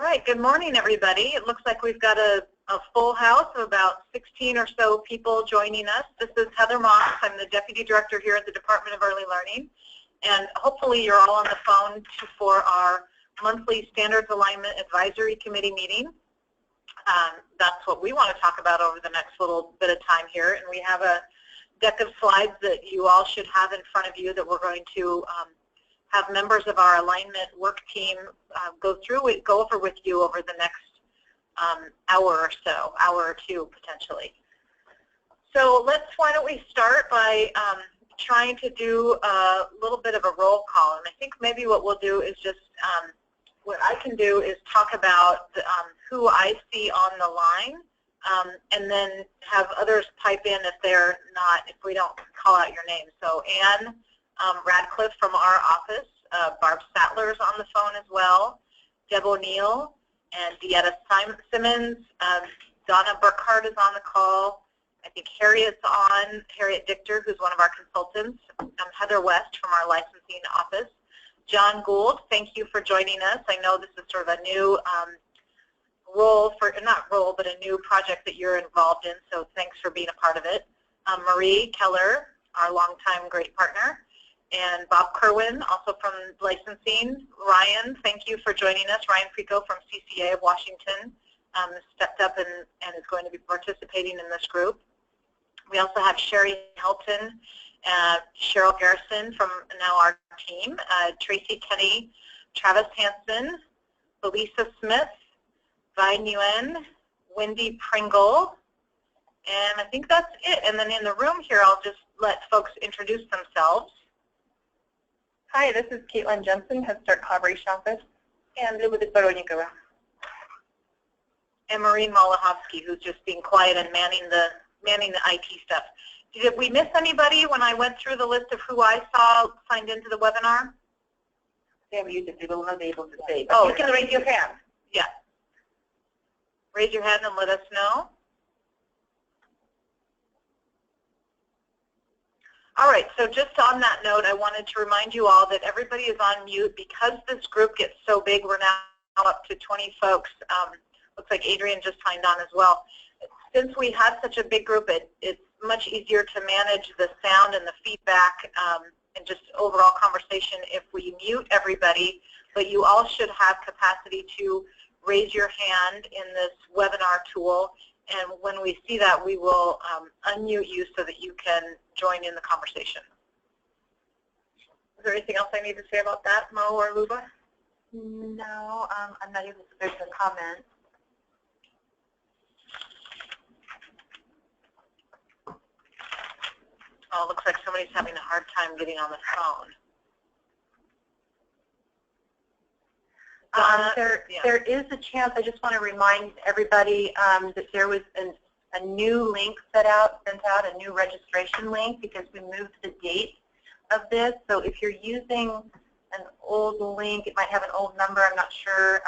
All right, good morning, everybody. It looks like we've got a full house of about 16 or so people joining us. This is Heather Moss. I'm the Deputy Director here at the Department of Early Learning. And hopefully you're all on the phone for our monthly Standards Alignment Advisory Committee meeting. That's what we want to talk about over the next little bit of time here. And we have a deck of slides that you all should have in front of you that we're going to have members of our alignment work team go over with you over the next hour or so, hour or two potentially. So why don't we start by trying to do a little bit of a roll call. And I think maybe what we'll do is just, what I can do is talk about who I see on the line, and then have others pipe in if we don't call out your name. So Anne Radcliffe from our office, Barb Sattler's on the phone as well, Deb O'Neill and Deetta Simmons, Donna Burkhart is on the call. I think Harriet Dichter, who's one of our consultants, Heather West from our licensing office, John Gould, thank you for joining us. I know this is sort of a new a new project that you're involved in, so thanks for being a part of it. Marie Keller, our longtime great partner, and Bob Kerwin, also from licensing. Ryan, thank you for joining us. Ryan Frico from CCA of Washington stepped up and is going to be participating in this group. We also have Sherry Helton, Cheryl Garrison from now our team, Tracy Kenny, Travis Hansen, Elisa Smith, Vi Nguyen, Wendy Pringle, and I think that's it. And then in the room here, I'll just let folks introduce themselves. Hi, this is Caitlin Jensen, Head Start Collaboration Office, and Elizabeth Veronica. And Maureen Malahovsky, who's just being quiet and manning the IT stuff. Did we miss anybody when I went through the list of who I saw signed into the webinar? Yeah, we used to not able to say. Oh, you can raise your hand. Yeah. Raise your hand and let us know. All right, so just on that note, I wanted to remind you all that everybody is on mute. Because this group gets so big, we're now up to 20 folks. Looks like Adrian just signed on as well. Since we have such a big group, it's much easier to manage the sound and the feedback and just overall conversation if we mute everybody, but you all should have capacity to raise your hand in this webinar tool, and when we see that, we will unmute you so that you can join in the conversation. Is there anything else I need to say about that, Mo or Luba? No, I'm not able to make a comment. Oh, it looks like somebody's having a hard time getting on the phone. There is a chance. I just want to remind everybody that there was a new link sent out, a new registration link, because we moved the date of this. So if you're using an old link, it might have an old number. I'm not sure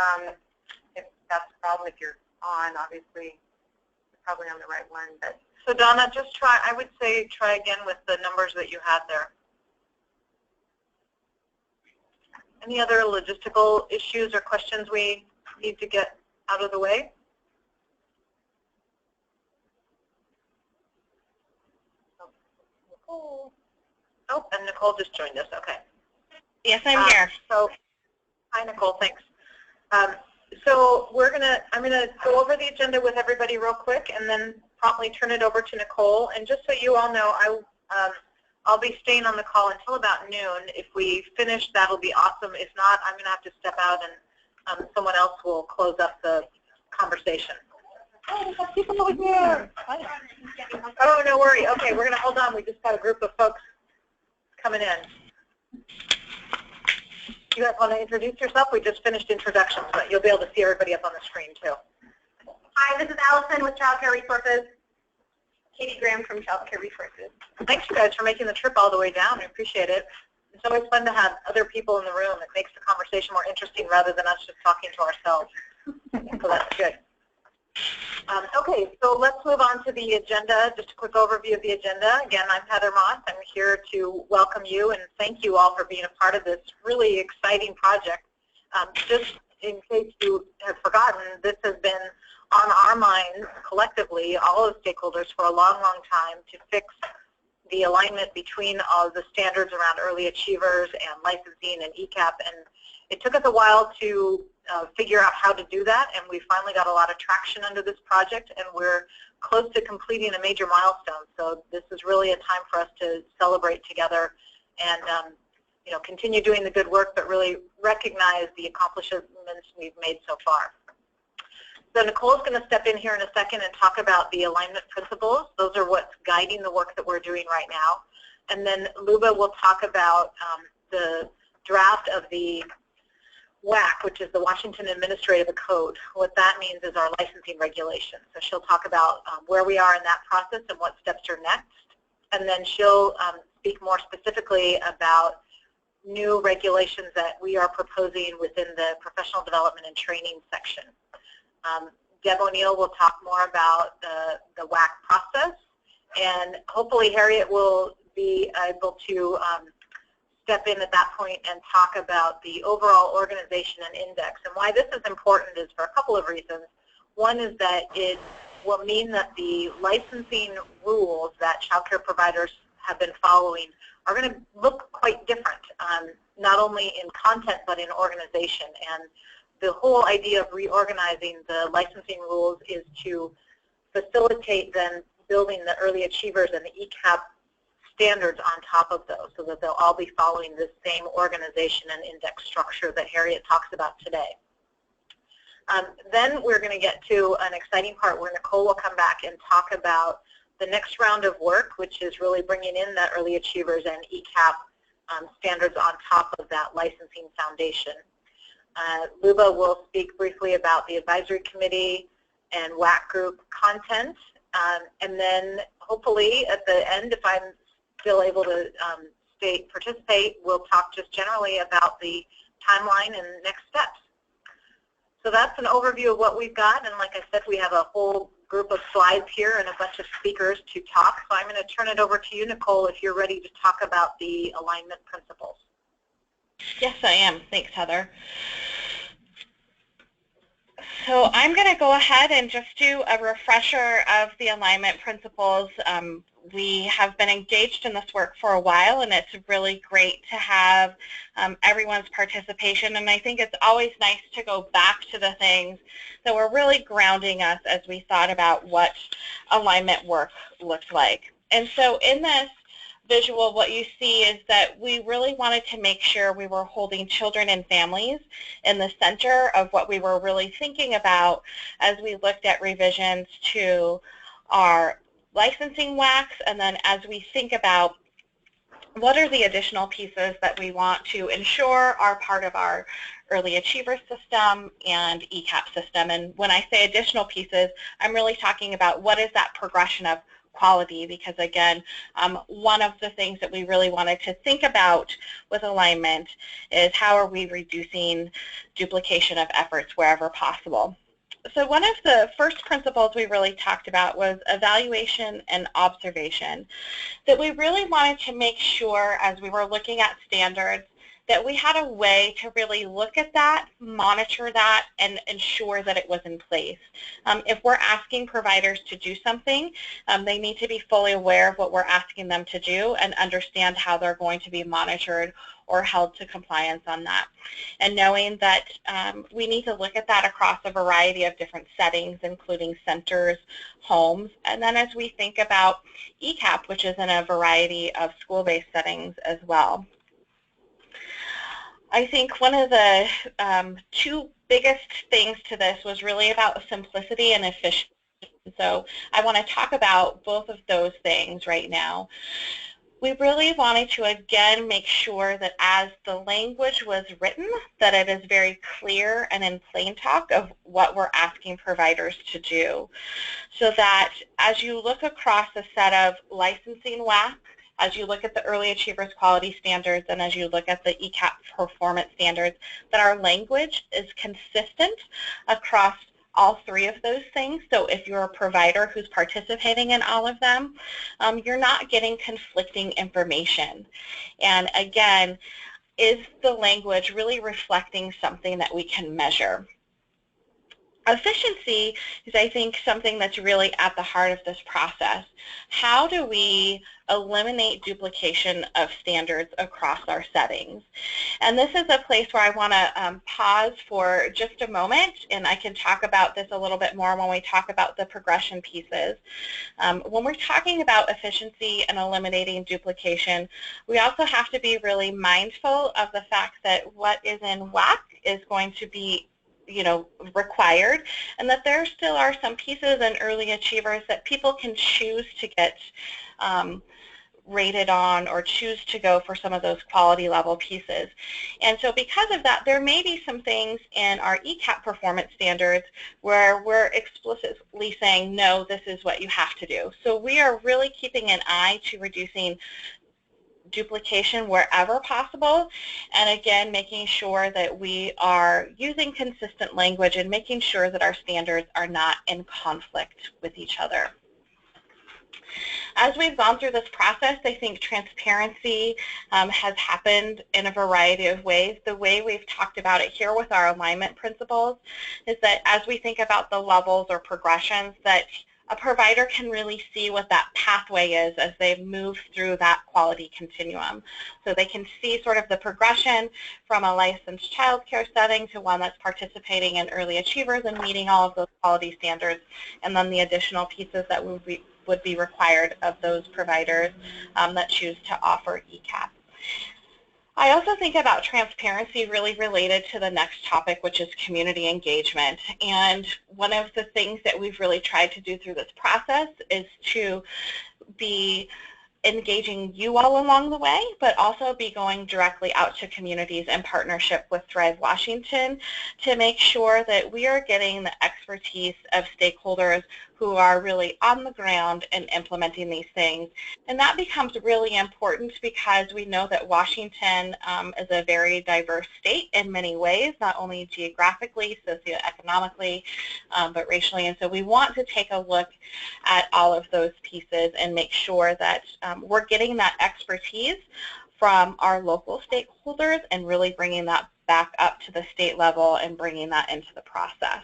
if that's a problem. If you're on, obviously, you're probably on the right one. But so Donna, just try. I would say try again with the numbers that you had there. Any other logistical issues or questions we need to get out of the way? Oh, and Nicole just joined us. Okay. Yes, I'm here. So, hi, Nicole. Thanks. So I'm gonna go over the agenda with everybody real quick, and then promptly turn it over to Nicole. And just so you all know, I'll be staying on the call until about noon. If we finish, that'll be awesome. If not, I'm going to have to step out and someone else will close up the conversation. Oh, there's some people over here. Oh, no worry. Okay, we're going to hold on. We just got a group of folks coming in. You guys want to introduce yourself? We just finished introductions, but you'll be able to see everybody up on the screen, too. Hi, this is Allison with Child Care Resources. Katie Graham from Child Care Resources. Thanks, you guys, for making the trip all the way down. I appreciate it. It's always fun to have other people in the room. It makes the conversation more interesting rather than us just talking to ourselves. So that's good. Okay, so let's move on to the agenda. Just a quick overview of the agenda. Again, I'm Heather Moss. I'm here to welcome you and thank you all for being a part of this really exciting project. Just in case you have forgotten, this has been on our minds collectively, all of the stakeholders, for a long, long time to fix the alignment between all the standards around early achievers and licensing and ECAP. And it took us a while to figure out how to do that, and we finally got a lot of traction under this project, and we're close to completing a major milestone. So this is really a time for us to celebrate together and you know, continue doing the good work, but really recognize the accomplishments we've made so far. So Nicole's going to step in here in a second and talk about the alignment principles. Those are what's guiding the work that we're doing right now. And then Luba will talk about the draft of the WAC, which is the Washington Administrative Code. What that means is our licensing regulations. So she'll talk about where we are in that process and what steps are next. And then she'll speak more specifically about new regulations that we are proposing within the professional development and training section. Deb O'Neill will talk more about the WAC process, and hopefully Harriet will be able to step in at that point and talk about the overall organization and index. And why this is important is for a couple of reasons. One is that it will mean that the licensing rules that child care providers have been following are going to look quite different, not only in content but in organization. And the whole idea of reorganizing the licensing rules is to facilitate then building the early achievers and the ECAP standards on top of those, so that they'll all be following the same organization and index structure that Harriet talks about today. Then we're going to get to an exciting part where Nicole will come back and talk about the next round of work, which is really bringing in the early achievers and ECAP standards on top of that licensing foundation. Luba will speak briefly about the advisory committee and WAC group content, and then hopefully at the end, if I'm still able to participate, we'll talk just generally about the timeline and next steps. So that's an overview of what we've got, and like I said, we have a whole group of slides here and a bunch of speakers to talk. So I'm going to turn it over to you, Nicole, if you're ready to talk about the alignment principles. Yes, I am. Thanks, Heather. So I'm going to go ahead and just do a refresher of the alignment principles. We have been engaged in this work for a while, and it's really great to have everyone's participation. And I think it's always nice to go back to the things that were really grounding us as we thought about what alignment work looked like. And so in this visual, what you see is that we really wanted to make sure we were holding children and families in the center of what we were really thinking about as we looked at revisions to our licensing WACs, and then as we think about what are the additional pieces that we want to ensure are part of our early achiever system and ECAP system. And when I say additional pieces, I'm really talking about what is that progression of quality, because again, one of the things that we really wanted to think about with alignment is how are we reducing duplication of efforts wherever possible. So one of the first principles we really talked about was evaluation and observation, that we really wanted to make sure as we were looking at standards that we had a way to really look at that, monitor that, and ensure that it was in place. If we're asking providers to do something, they need to be fully aware of what we're asking them to do and understand how they're going to be monitored or held to compliance on that. And knowing that we need to look at that across a variety of different settings, including centers, homes, and then as we think about ECAP, which is in a variety of school-based settings as well. I think one of the two biggest things to this was really about simplicity and efficiency. So I want to talk about both of those things right now. We really wanted to, again, make sure that as the language was written, that it is very clear and in plain talk of what we're asking providers to do. So that as you look across a set of licensing WAC, as you look at the early achievers quality standards, and as you look at the ECAP performance standards, that our language is consistent across all three of those things. So if you're a provider who's participating in all of them, you're not getting conflicting information. And again, is the language really reflecting something that we can measure? Efficiency is, I think, something that's really at the heart of this process. How do we eliminate duplication of standards across our settings? And this is a place where I want to pause for just a moment, and I can talk about this a little bit more when we talk about the progression pieces. When we're talking about efficiency and eliminating duplication, we also have to be really mindful of the fact that what is in WAC is going to be required, and that there still are some pieces in early achievers that people can choose to get rated on or choose to go for some of those quality level pieces. And so because of that, there may be some things in our ECAP performance standards where we're explicitly saying, no, this is what you have to do. So we are really keeping an eye to reducing duplication wherever possible, and again making sure that we are using consistent language and making sure that our standards are not in conflict with each other. As we've gone through this process, I think transparency has happened in a variety of ways. The way we've talked about it here with our alignment principles is that as we think about the levels or progressions, that a provider can really see what that pathway is as they move through that quality continuum. So they can see sort of the progression from a licensed child care setting to one that's participating in early achievers and meeting all of those quality standards, and then the additional pieces that would be required of those providers that choose to offer ECAP. I also think about transparency really related to the next topic, which is community engagement. And one of the things that we've really tried to do through this process is to be engaging you all along the way, but also be going directly out to communities in partnership with Thrive Washington to make sure that we are getting the expertise of stakeholders who are really on the ground and implementing these things. And that becomes really important because we know that Washington is a very diverse state in many ways, not only geographically, socioeconomically, but racially. And so we want to take a look at all of those pieces and make sure that we're getting that expertise from our local stakeholders and really bringing that back up to the state level and bringing that into the process.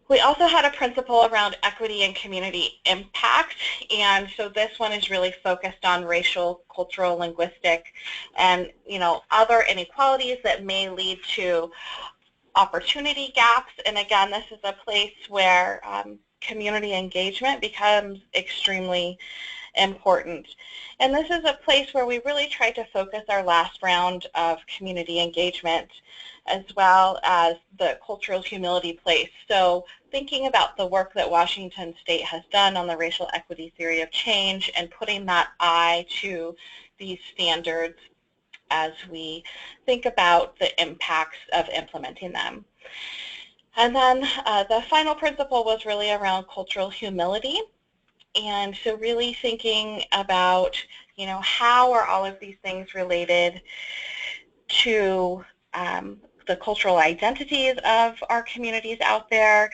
We also had a principle around equity and community impact, and so this one is really focused on racial, cultural, linguistic, and other inequalities that may lead to opportunity gaps. And again, this is a place where community engagement becomes extremely important. And this is a place where we really tried to focus our last round of community engagement as well as the cultural humility place. So thinking about the work that Washington State has done on the racial equity theory of change and putting that eye to these standards as we think about the impacts of implementing them. And then the final principle was really around cultural humility. And so really thinking about, how are all of these things related to the cultural identities of our communities out there,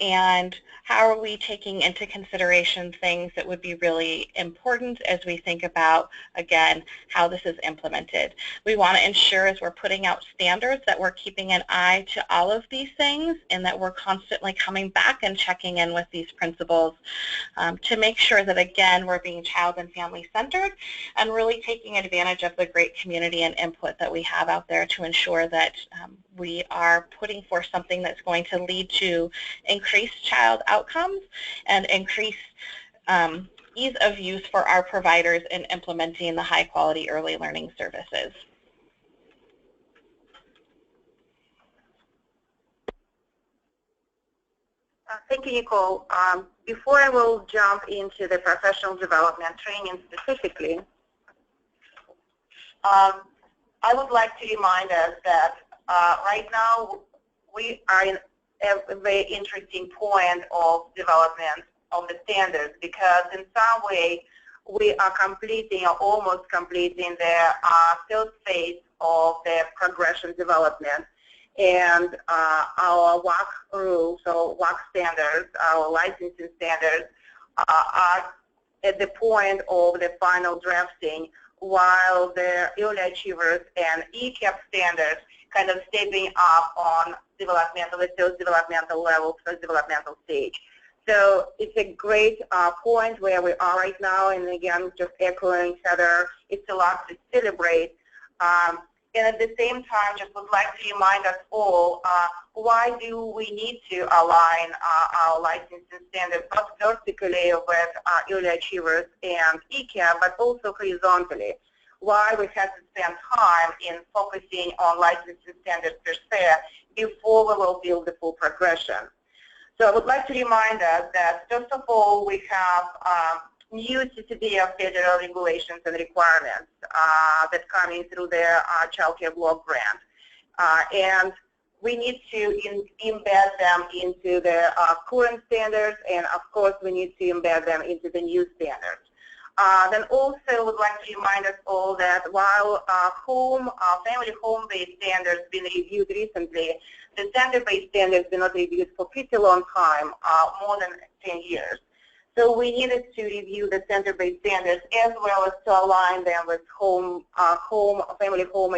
and how are we taking into consideration things that would be really important as we think about, again, how this is implemented. We want to ensure as we're putting out standards that we're keeping an eye to all of these things and that we're constantly coming back and checking in with these principles to make sure that, again, we're being child and family centered and really taking advantage of the great community and input that we have out there to ensure that we are putting forth something that's going to lead to increased child outcomes and increased ease of use for our providers in implementing the high quality early learning services. Thank you, Nicole. Before I will jump into the professional development training specifically, I would like to remind us that right now we are in a very interesting point of development of the standards, because in some way we are completing or almost completing the third phase of the progression development. And our WAC rules, so WAC standards, our licensing standards, are at the point of the final drafting while the early achievers and ECAP standards kind of stepping up on developmental, at those developmental levels, first developmental stage. So it's a great point where we are right now, and again, just echoing Heather, it's a lot to celebrate. And at the same time, just would like to remind us all, why do we need to align our licensing standards, not vertically with early achievers and ECAP, but also horizontally? Why we have to spend time in focusing on licensing standards per se before we will build the full progression. So I would like to remind us that, first of all, we have new CCDF federal regulations and requirements that come in through the Child Care Block Grant. And we need to embed them into the current standards, and of course we need to embed them into the new standards. Then also would like to remind us all that while family home-based standards been reviewed recently, the center-based standards been not reviewed for a pretty long time, more than 10 years. So we needed to review the center-based standards as well as to align them with family home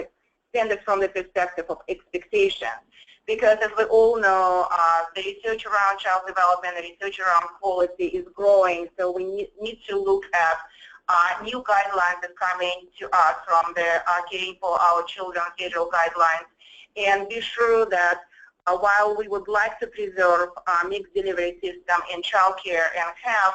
standards from the perspective of expectation. Because as we all know, the research around child development, the research around quality is growing, so we need to look at new guidelines that come in to us from the Caring for Our Children federal guidelines, and be sure that while we would like to preserve mixed delivery system in child care and have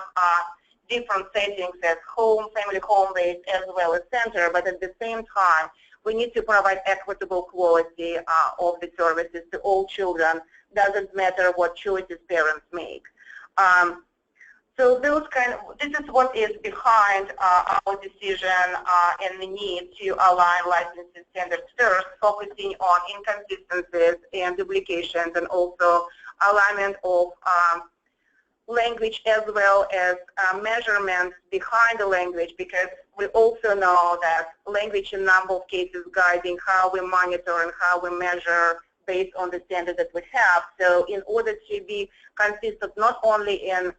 different settings as home, family home-based, as well as center, but at the same time, we need to provide equitable quality of the services to all children. Doesn't matter what choices parents make. So this is what is behind our decision and the need to align licensing standards first, focusing on inconsistencies and duplications, and also alignment of language as well as measurements behind the language, because we also know that language in a number of cases guiding how we monitor and how we measure based on the standard that we have. So in order to be consistent not only in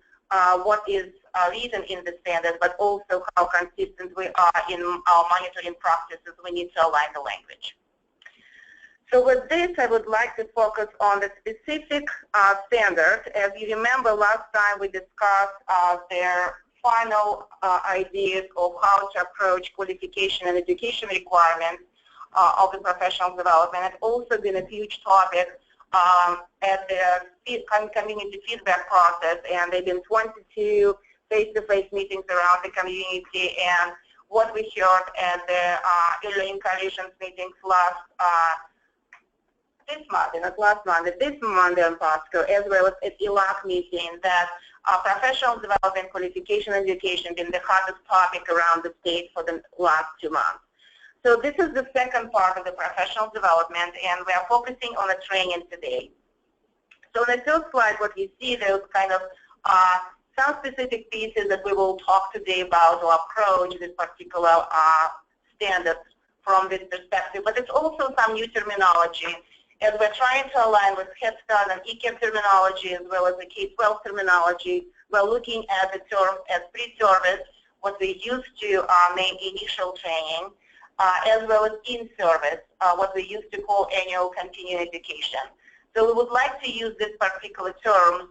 what is written in the standard, but also how consistent we are in our monitoring practices, we need to align the language. So with this, I would like to focus on the specific standards. As you remember, last time we discussed their final ideas of how to approach qualification and education requirements of the professional development. It's also been a huge topic at the community feedback process, and there have been 22 face-to-face meetings around the community, and what we heard at the early encouragements meetings this Monday in Pasco, as well as at ELAC meeting, that professional development, qualification, and education been the hottest topic around the state for the last 2 months. So this is the second part of the professional development, and we are focusing on the training today. So in the first slide, what you see, there's kind of some specific pieces that we will talk today about or approach this particular standard from this perspective, but it's also some new terminology. As we're trying to align with Head Start and ECAP terminology as well as the K-12 terminology, we're looking at the term as pre-service, what we used to name initial training, as well as in-service, what we used to call annual continuing education. So we would like to use these particular terms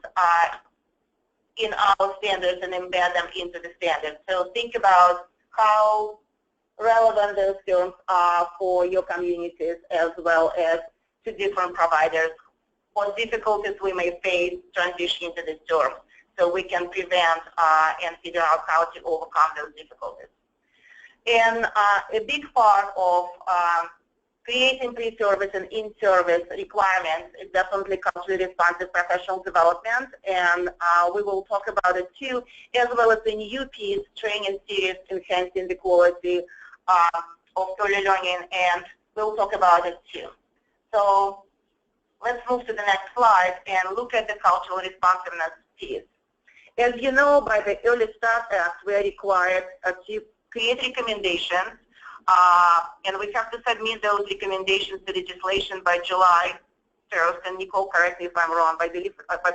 in our standards and embed them into the standards. So think about how relevant those terms are for your communities as well as to different providers, what difficulties we may face transitioning to these terms, so we can prevent and figure out how to overcome those difficulties. And a big part of creating pre-service and in-service requirements is definitely culturally responsive professional development, and we will talk about it too, as well as the new piece, training series enhancing the quality of early learning, and we'll talk about it too. So let's move to the next slide and look at the cultural responsiveness piece. As you know, by the Early Start Act, we are required to create recommendations, and we have to submit those recommendations to legislation by July 1st, and Nicole, correct me if I'm wrong, but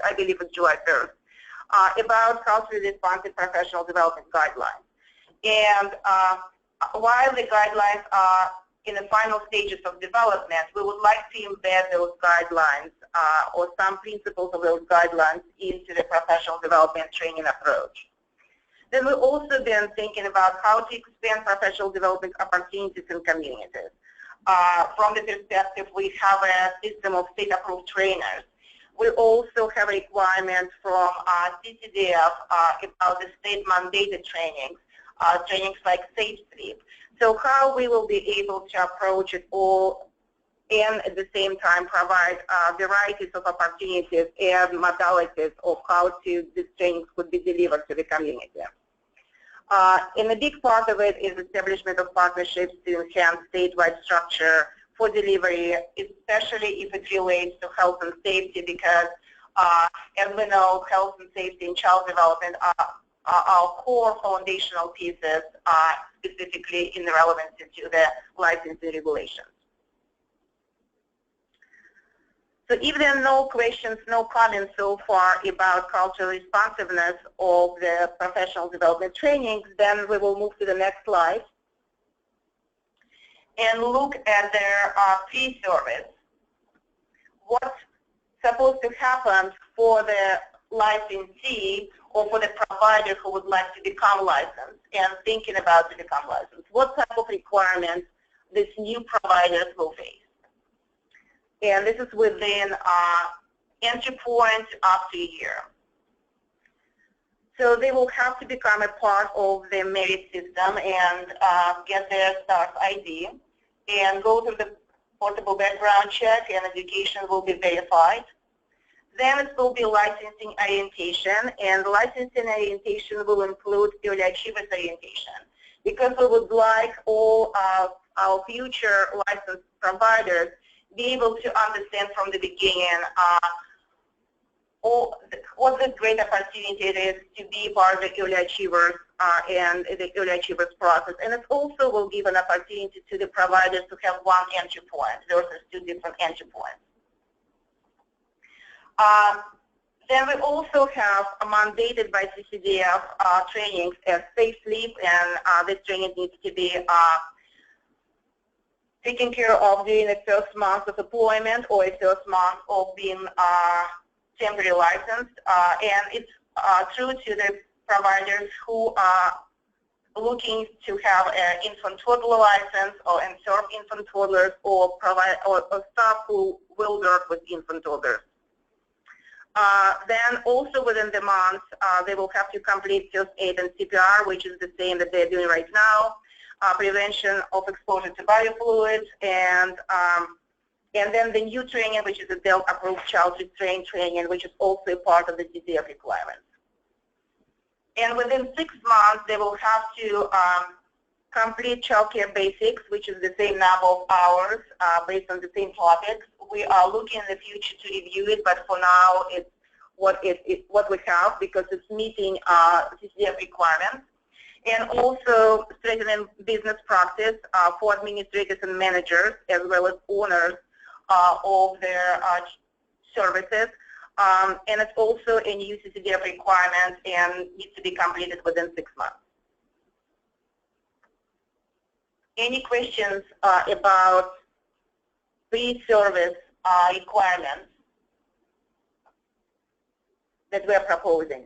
I believe it's July 1st, about culturally responsive professional development guidelines. And while the guidelines are in the final stages of development, we would like to embed those guidelines or some principles of those guidelines into the professional development training approach. Then we've also been thinking about how to expand professional development opportunities in communities. From the perspective, we have a system of state-approved trainers. We also have a requirement from CCDF about the state-mandated trainings, trainings like Safe Sleep. So how we will be able to approach it all and at the same time provide varieties of opportunities and modalities of how these trainings could be delivered to the community. And a big part of it is establishment of partnerships to enhance statewide structure for delivery, especially if it relates to health and safety, because as we know, health and safety and child development are our core foundational pieces, specifically in the relevancy to the licensing regulations. So if there are no questions, no comments so far about cultural responsiveness of the professional development trainings, then we will move to the next slide and look at their pre-service. What's supposed to happen for the licensee or for the provider who would like to become licensed and thinking about to become licensed? What type of requirements these new providers will face? And this is within entry point up to a year. So they will have to become a part of the merit system and get their STARS ID and go through the portable background check, and education will be verified. Then it will be licensing orientation, and licensing orientation will include early achievers orientation, because we would like all our future licensed providers be able to understand from the beginning what the great opportunity it is to be part of the early achievers and the early achievers process. And it also will give an opportunity to the providers to have one entry point versus two different entry points. Then we also have mandated by CCDF trainings as Safe Sleep, and this training needs to be taken care of during the first month of employment or the first month of being temporary licensed, and it's true to the providers who are looking to have an infant toddler license or and serve infant toddlers, or staff who will work with infant toddlers. Then also within the month, they will have to complete first aid and CPR, which is the same that they're doing right now. Prevention of exposure to biofluids, and then the new training, which is a DELT-approved child restraint training, which is also a part of the CCDF requirements. And within 6 months, they will have to complete child care basics, which is the same number of hours based on the same topics. We are looking in the future to review it, but for now, it's what we have, because it's meeting CCDF requirements. And also strengthening business practice for administrators and managers, as well as owners of their services. And it's also a new CCDF requirement and needs to be completed within 6 months. Any questions about pre-service requirements that we're proposing?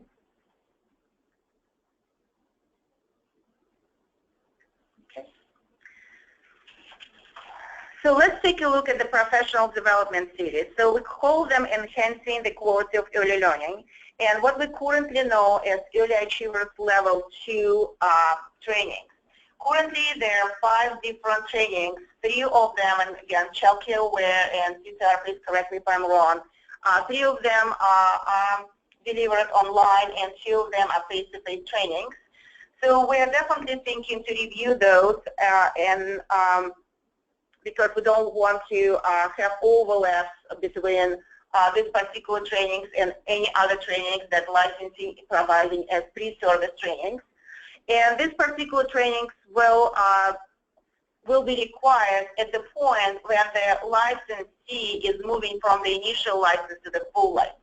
So let's take a look at the professional development series. So we call them Enhancing the Quality of Early Learning, and what we currently know as Early Achievers Level 2 trainings. Currently, there are 5 different trainings. 3 of them, and again, Child Care Aware and CCR, please correct me if I'm wrong. 3 of them are delivered online, and 2 of them are face-to-face trainings. So we're definitely thinking to review those because we don't want to have overlaps between these particular trainings and any other trainings that licensing is providing as pre-service trainings. And these particular trainings will be required at the point when the licensee is moving from the initial license to the full license.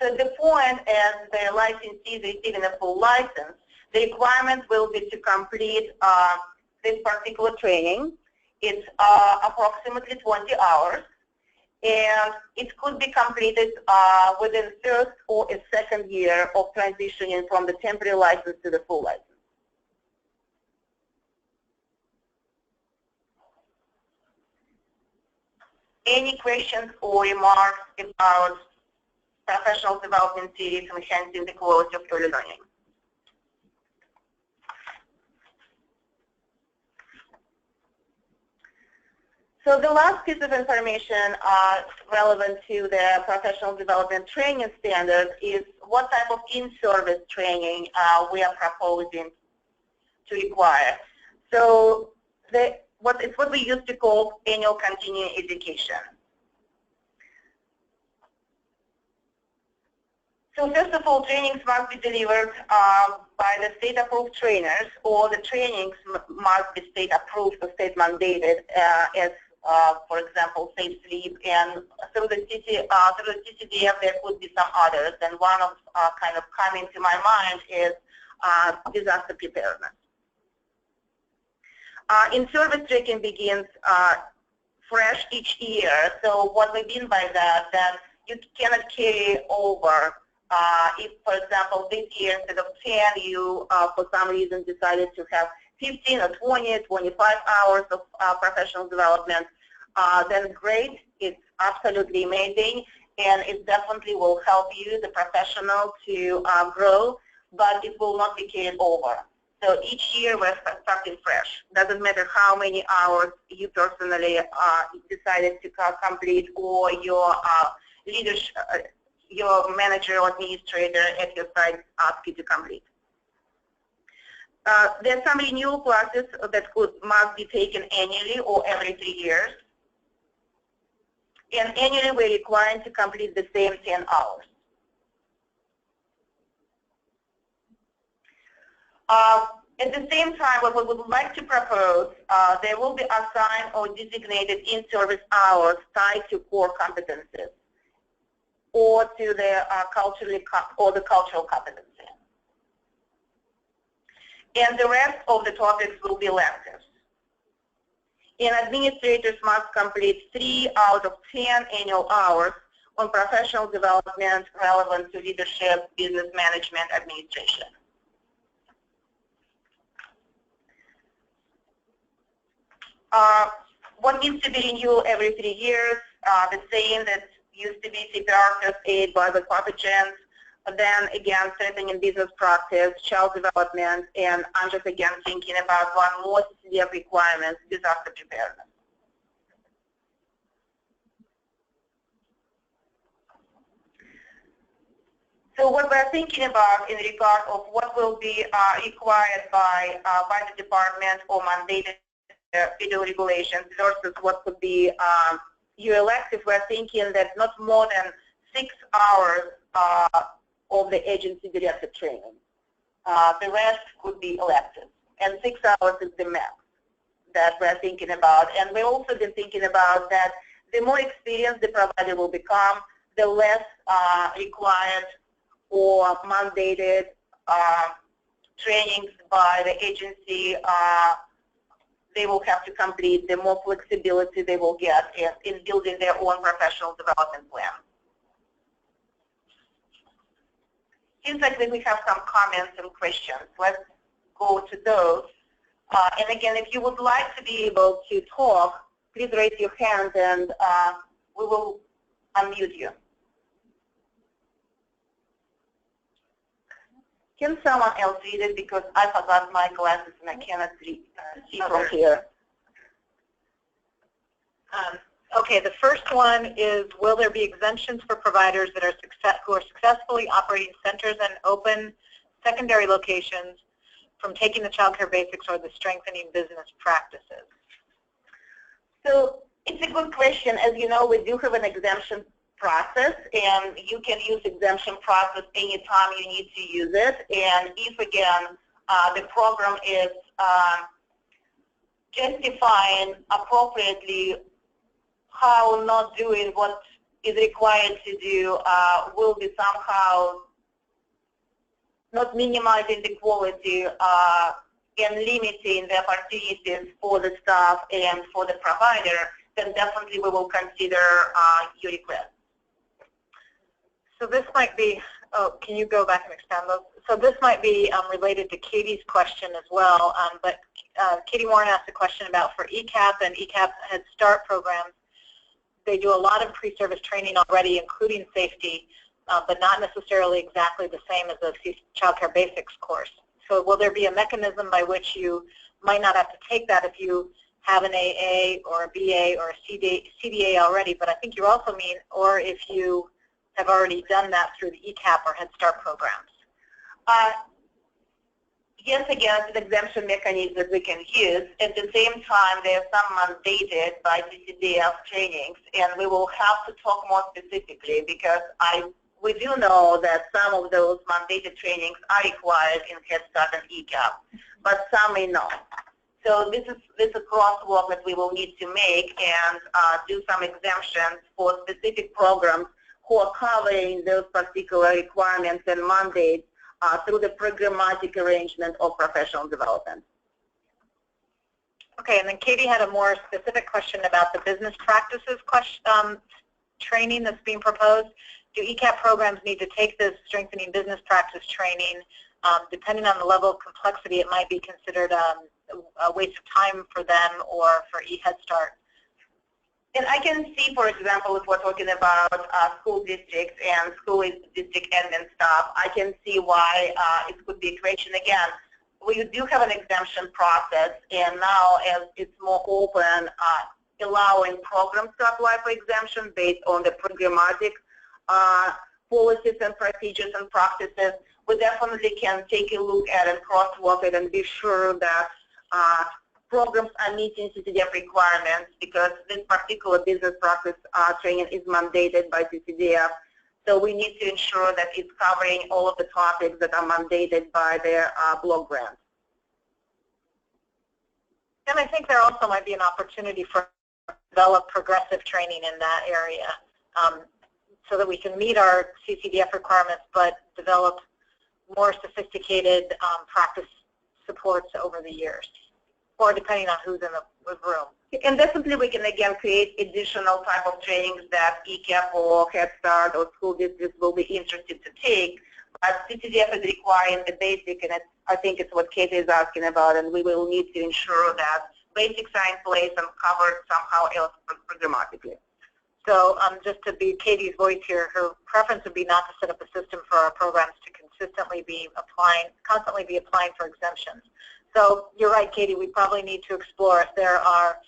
So at the point as the licensee is receiving a full license, The requirement will be to complete this particular training. It's approximately 20 hours, and it could be completed within first or a second year of transitioning from the temporary license to the full license. Any questions or remarks about professional development series enhancing the quality of early learning? So the last piece of information relevant to the professional development training standards is what type of in-service training we are proposing to require. So it's what we used to call annual continuing education. So first of all, trainings must be delivered by the state-approved trainers, or the trainings must be state-approved or state-mandated as, for example, Safe Sleep, and through the CCDF there could be some others, and one of kind of coming to my mind is disaster preparedness. In-service training begins fresh each year. So what we mean by that you cannot carry over. If, for example, this year instead of 10, you for some reason decided to have 15 or 20, 25 hours of professional development, then great. It's absolutely amazing, and it definitely will help you, the professional, to grow, but it will not be carried over. So each year we're starting fresh. Doesn't matter how many hours you personally decided to complete, or your leadership, your manager or administrator at your site ask you to complete. There are some renewal classes that must be taken annually or every 3 years. And annually we're required to complete the same 10 hours. At the same time, what we would like to propose, there will be assigned or designated in-service hours tied to core competencies, or to the cultural competency. And the rest of the topics will be electives. And administrators must complete 3 out of 10 annual hours on professional development relevant to leadership, business management, administration. What needs to be renewed every 3 years, the same that used to be CPR, first aid, biological pathogens, then again strengthening business practice, child development, and I'm just again thinking about one more CCDF requirement, disaster preparedness. So what we're thinking about in regard of what will be required by the department or mandated federal regulations versus what could be your elective, we're thinking that not more than 6 hours of the agency-directed training. The rest could be elective, and 6 hours is the max that we're thinking about. And we've also been thinking about that the more experienced the provider will become, the less required or mandated trainings by the agency they will have to complete, the more flexibility they will get in building their own professional development plan. Seems like we have some comments and questions. Let's go to those. And again, if you would like to be able to talk, please raise your hand and we will unmute you. Can someone else read it, because I forgot my glasses and I cannot see from here. Okay, the first one is, will there be exemptions for providers that are who are successfully operating centers and open secondary locations from taking the child care basics or the strengthening business practices? So it's a good question. As you know, we do have an exemption process, and you can use exemption process anytime you need to use it. And if, again, the program is justifying appropriately how not doing what is required to do will be somehow not minimizing the quality and limiting the opportunities for the staff and for the provider, then definitely we will consider your request. So this might be, oh, can you go back and expand those? So this might be related to Katie's question as well, but Katie Warren asked a question about for ECAP and ECAP Head Start programs. They do a lot of pre-service training already, including safety, but not necessarily exactly the same as a Child Care Basics course. So will there be a mechanism by which you might not have to take that if you have an AA or a BA or a CDA already, but I think you also mean, or if you have already done that through the ECAP or Head Start programs? Yes, again, it's an exemption mechanism that we can use. At the same time, there are some mandated by CCDF trainings, and we will have to talk more specifically because we do know that some of those mandated trainings are required in Head Start and ECAP, but some may not. So this is a crosswalk that we will need to make and do some exemptions for specific programs who are covering those particular requirements and mandates through the programmatic arrangement of professional development. Okay, and then Katie had a more specific question about the business practices training that's being proposed. Do ECAP programs need to take this strengthening business practice training? Depending on the level of complexity, it might be considered a waste of time for them or for Head Start. And I can see, for example, if we're talking about school districts and school district admin staff, I can see why it could be a question. Again, we do have an exemption process, and now as it's more open, allowing programs to apply for exemption based on the programmatic policies and procedures and practices, we definitely can take a look at it, crosswalk it, and be sure that programs are meeting CCDF requirements because this particular business practice training is mandated by CCDF. So we need to ensure that it's covering all of the topics that are mandated by their block grant. And I think there also might be an opportunity for develop progressive training in that area so that we can meet our CCDF requirements but develop more sophisticated practice supports over the years, or depending on who's in the room. And definitely we can again create additional type of trainings that ECAP or Head Start or school districts will be interested to take. But CCDF is requiring the basic, and I think it's what Katie is asking about, and we will need to ensure that basics are in place and covered somehow else programmatically. So just to be Katie's voice here, her preference would be not to set up a system for our programs to constantly be applying for exemptions. So you're right, Katie, we probably need to explore if there are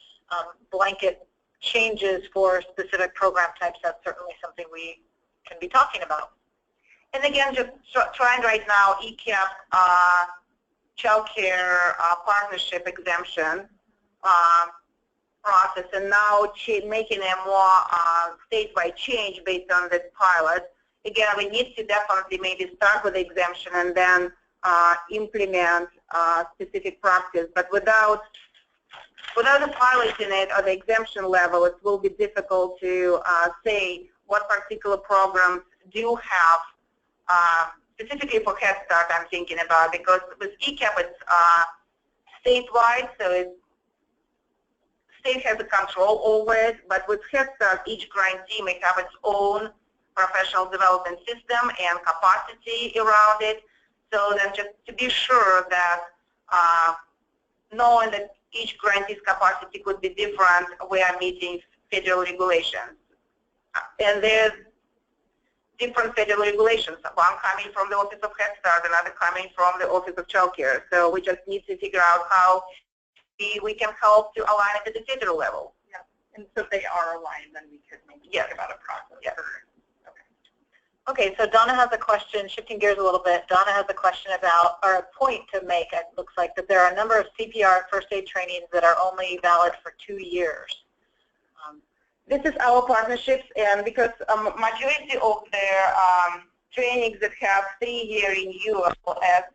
blanket changes for specific program types. That's certainly something we can be talking about. And again, just trying right now ECAP child care partnership exemption process, and now making a more statewide change based on this pilot. Again, we need to definitely maybe start with the exemption and then implement specific practice. But without a pilot in it or the exemption level, it will be difficult to say what particular programs do have, specifically for Head Start I'm thinking about, because with ECAP it's statewide, so state has a control over it, but with Head Start each grantee may have its own professional development system and capacity around it. So then just to be sure that knowing that each grantee's capacity could be different, we are meeting federal regulations. And there's different federal regulations, one coming from the Office of Head Start, another coming from the Office of Child Care. So we just need to figure out how we can help to align it at the federal level. Yeah, and so if they are aligned, then we could maybe think about a process. Yes. Okay, so Donna has a question, shifting gears a little bit. Donna has a question about, or a point to make, it looks like, that there are a number of CPR and first aid trainings that are only valid for 2 years. This is our partnerships, and because majority of their trainings that have 3-year renewal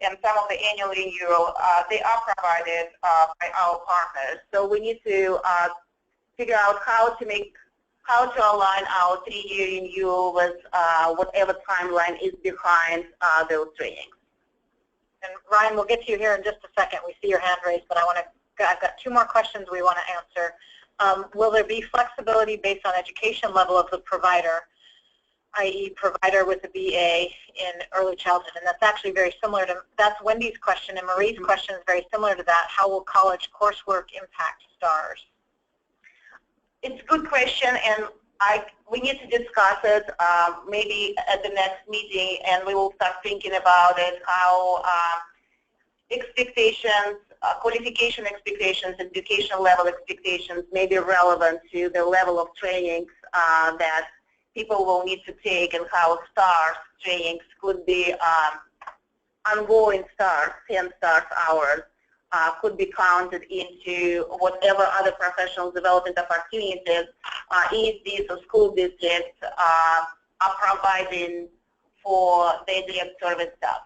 and some of the annual renewal, they are provided by our partners. So we need to figure out how to align our 3-year renewal with whatever timeline is behind those trainings. and Ryan, we'll get to you here in just a second. We see your hand raised, but I've got two more questions we want to answer. Will there be flexibility based on education level of the provider, i.e. provider with a BA in early childhood? And that's actually very similar to, that's Wendy's question, and Marie's question is very similar to that. How will college coursework impact STARS? It's a good question, and we need to discuss it maybe at the next meeting, and we will start thinking about it, how expectations, qualification expectations, education level expectations may be relevant to the level of trainings that people will need to take, and how STARS trainings could be ongoing STARS, 10 STARS hours, could be counted into whatever other professional development opportunities ESDs or school districts are providing for their direct service staff.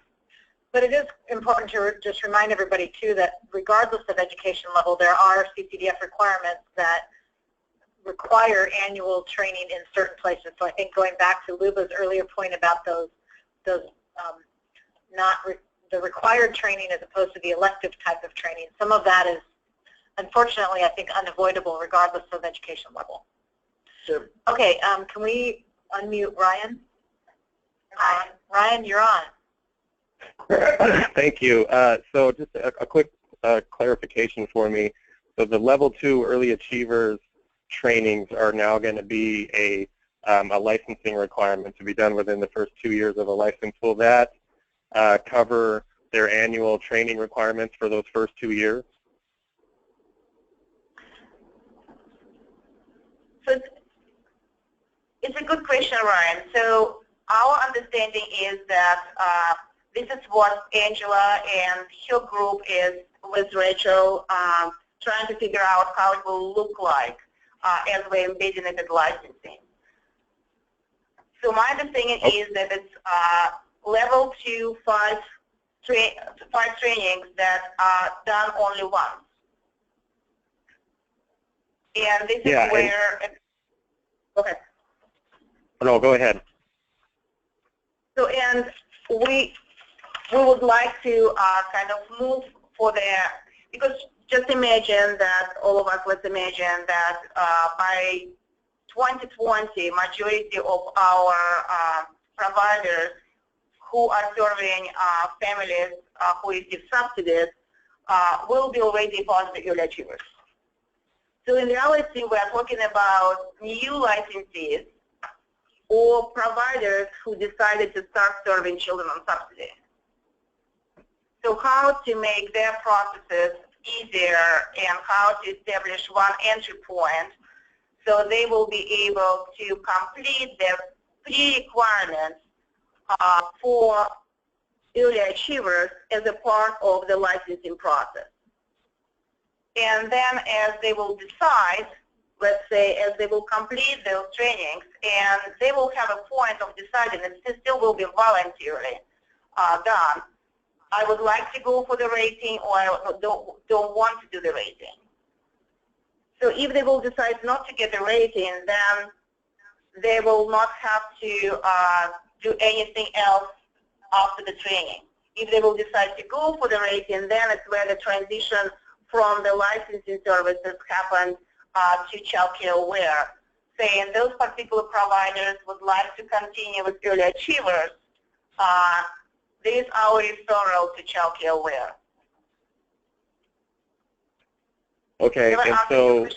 But it is important to just remind everybody, too, that regardless of education level, there are CCDF requirements that require annual training in certain places. So I think going back to Luba's earlier point about the required training as opposed to the elective type of training, some of that is, unfortunately, I think unavoidable regardless of education level. Sure. Okay, can we unmute Ryan? Ryan, you're on. Thank you. So just a quick clarification for me. So the level 2 early achievers trainings are now going to be a licensing requirement to be done within the first 2 years of a license. Will that cover their annual training requirements for those first 2 years? So it's a good question, Ryan. So our understanding is that this is what Angela and her group is with Rachel trying to figure out how it will look like as we're embedding it in licensing. So my understanding is that it's level 2, 5 trainings that are done only once. And this is where, go ahead. No, go ahead. So, and we would like to kind of move for the, because just imagine that all of us, let's imagine that by 2020, majority of our providers who are serving families who receive subsidies will be already positive early achievers. So in reality, we are talking about new licensees or providers who decided to start serving children on subsidy. So how to make their processes easier and how to establish one entry point so they will be able to complete their pre-requirements for early achievers as a part of the licensing process. And then as they will decide, let's say as they will complete those trainings, and they will have a point of deciding, and it still will be voluntarily done, I would like to go for the rating or I don't want to do the rating. So if they will decide not to get the rating, then they will not have to do anything else after the training. If they will decide to go for the rating, then it's where the transition from the licensing services happens to child care aware. Saying those particular providers would like to continue with early achievers, this is our referral to child care aware. Okay, and so,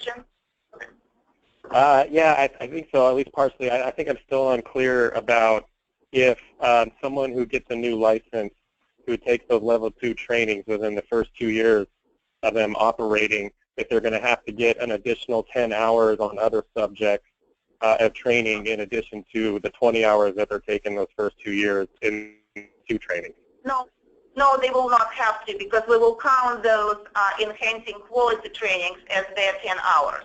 yeah, I think so, at least partially. I think I'm still unclear about if someone who gets a new license, who takes those level 2 trainings within the first 2 years of them operating, if they're going to have to get an additional 10 hours on other subjects of training in addition to the 20 hours that they're taking those first 2 years in 2 trainings. No, they will not have to, because we will count those enhancing quality trainings as their 10 hours.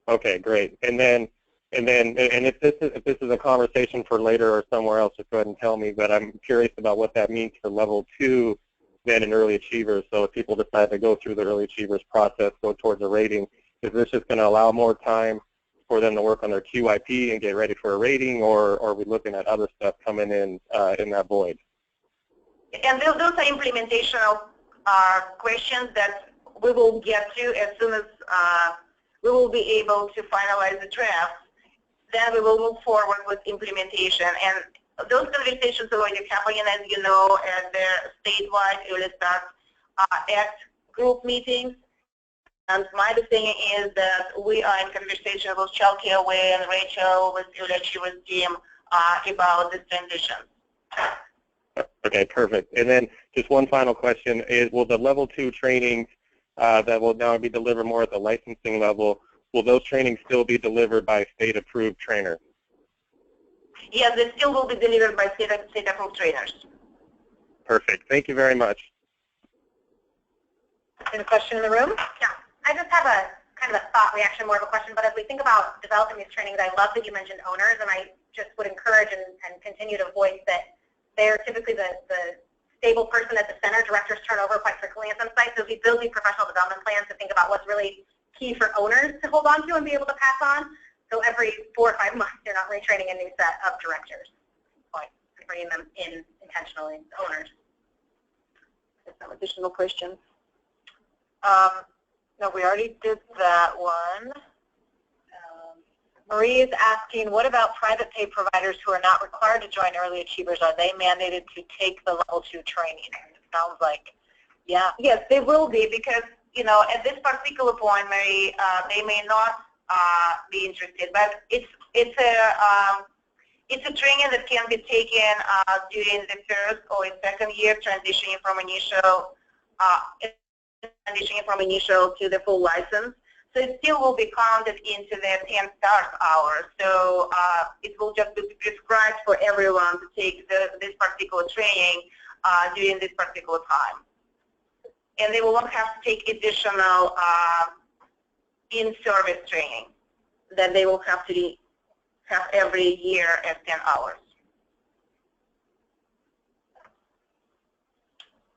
Okay, great. And if this is a conversation for later or somewhere else, just go ahead and tell me. But I'm curious about what that means for level 2 then in early achievers. So if people decide to go through the early achievers process, go towards a rating, is this just going to allow more time for them to work on their QIP and get ready for a rating, or are we looking at other stuff coming in that void? And those are implementational questions that we will get to as soon as we will be able to finalize the draft. Then we will move forward with implementation. And those conversations are already happening, as you know, at the statewide Early Start Act group meetings. And my understanding is that we are in conversation with Child Care Away and Rachel with Early Achievers team about this transition. Okay, perfect. And then just one final question is, will the level 2 trainings that will now be delivered more at the licensing level, will those trainings still be delivered by state-approved trainers? Yes, they still will be delivered by state-approved trainers. Perfect. Thank you very much. Any question in the room? Yeah, I just have a kind of a thought reaction, more of a question, but as we think about developing these trainings, I love that you mentioned owners, and I just would encourage and continue to voice that they're typically the stable person at the center. Directors turn over quite quickly at some sites, so if we build these professional development plans to think about what's really key for owners to hold on to and be able to pass on, so every 4 or 5 months you're not retraining a new set of directors, like bringing them in intentionally, owners. Some additional questions? No, we already did that one. Marie is asking, what about private pay providers who are not required to join Early Achievers? Are they mandated to take the level 2 training? It sounds like, yeah. Yes, they will be, because, you know, at this particular point, Marie, they may not be interested, but it's a training that can be taken during the first or second year, transitioning from initial to the full license. So it still will be counted into their 10 start hours. So it will just be prescribed for everyone to take this particular training during this particular time. And they will not have to take additional in-service training that they will have to have every year at 10 hours.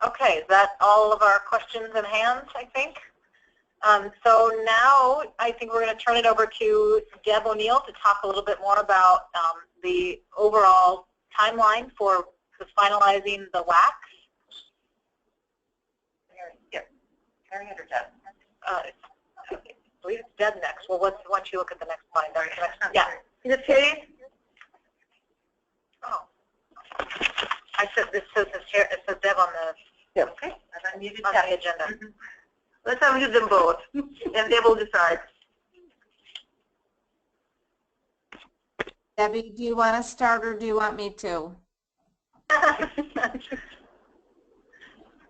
Okay, is that all of our questions and hands, I think? So now I think we're going to turn it over to Deb O'Neill to talk a little bit more about the overall timeline for finalizing the WAC. Harriet or Deb? I believe it's Deb next. Well, once you look at the next slide. Yeah. Is it Harriet? Oh. I said it says Deb on the, Yeah. Okay. On the agenda. Mm-hmm. Let's unmute them both, and they will decide. Debbie, do you want to start or do you want me to?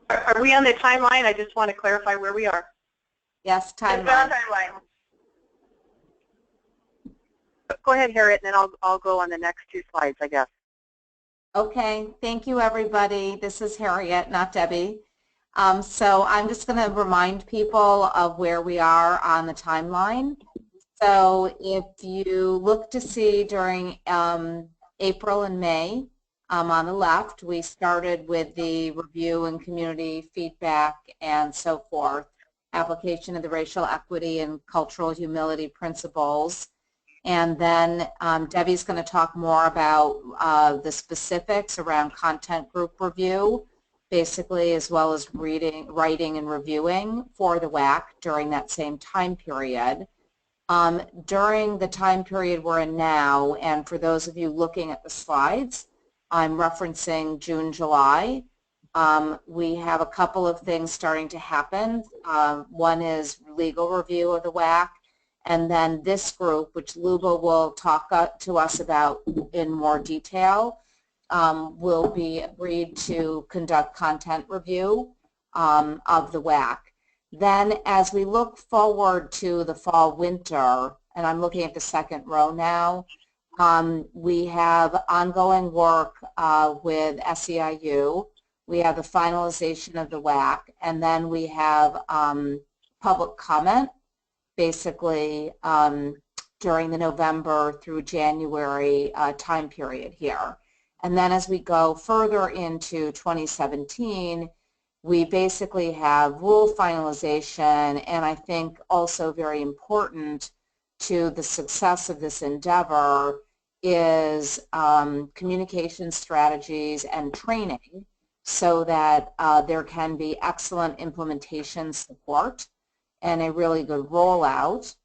Are we on the timeline? I just want to clarify where we are. Yes, We're on timeline. timeline. Go ahead, Harriet, and then I'll go on the next 2 slides, I guess. Okay, thank you everybody. This is Harriet, not Debbie. So I'm just going to remind people of where we are on the timeline. So if you look to see during April and May, on the left, we started with the review and community feedback and so forth, application of the racial equity and cultural humility principles. And then Debbie's going to talk more about the specifics around content group review, basically, as well as reading, writing, and reviewing for the WAC during that same time period. During the time period we're in now, and for those of you looking at the slides, I'm referencing June, July. We have a couple of things starting to happen. One is legal review of the WAC, and then this group, which Luba will talk to us about in more detail, will be agreed to conduct content review of the WAC. Then as we look forward to the fall winter, and I'm looking at the second row now, we have ongoing work with SEIU. We have the finalization of the WAC, and then we have public comment, basically during the November through January time period here. And then as we go further into 2017, we basically have rule finalization, and I think also very important to the success of this endeavor is communication strategies and training. so that there can be excellent implementation support and a really good rollout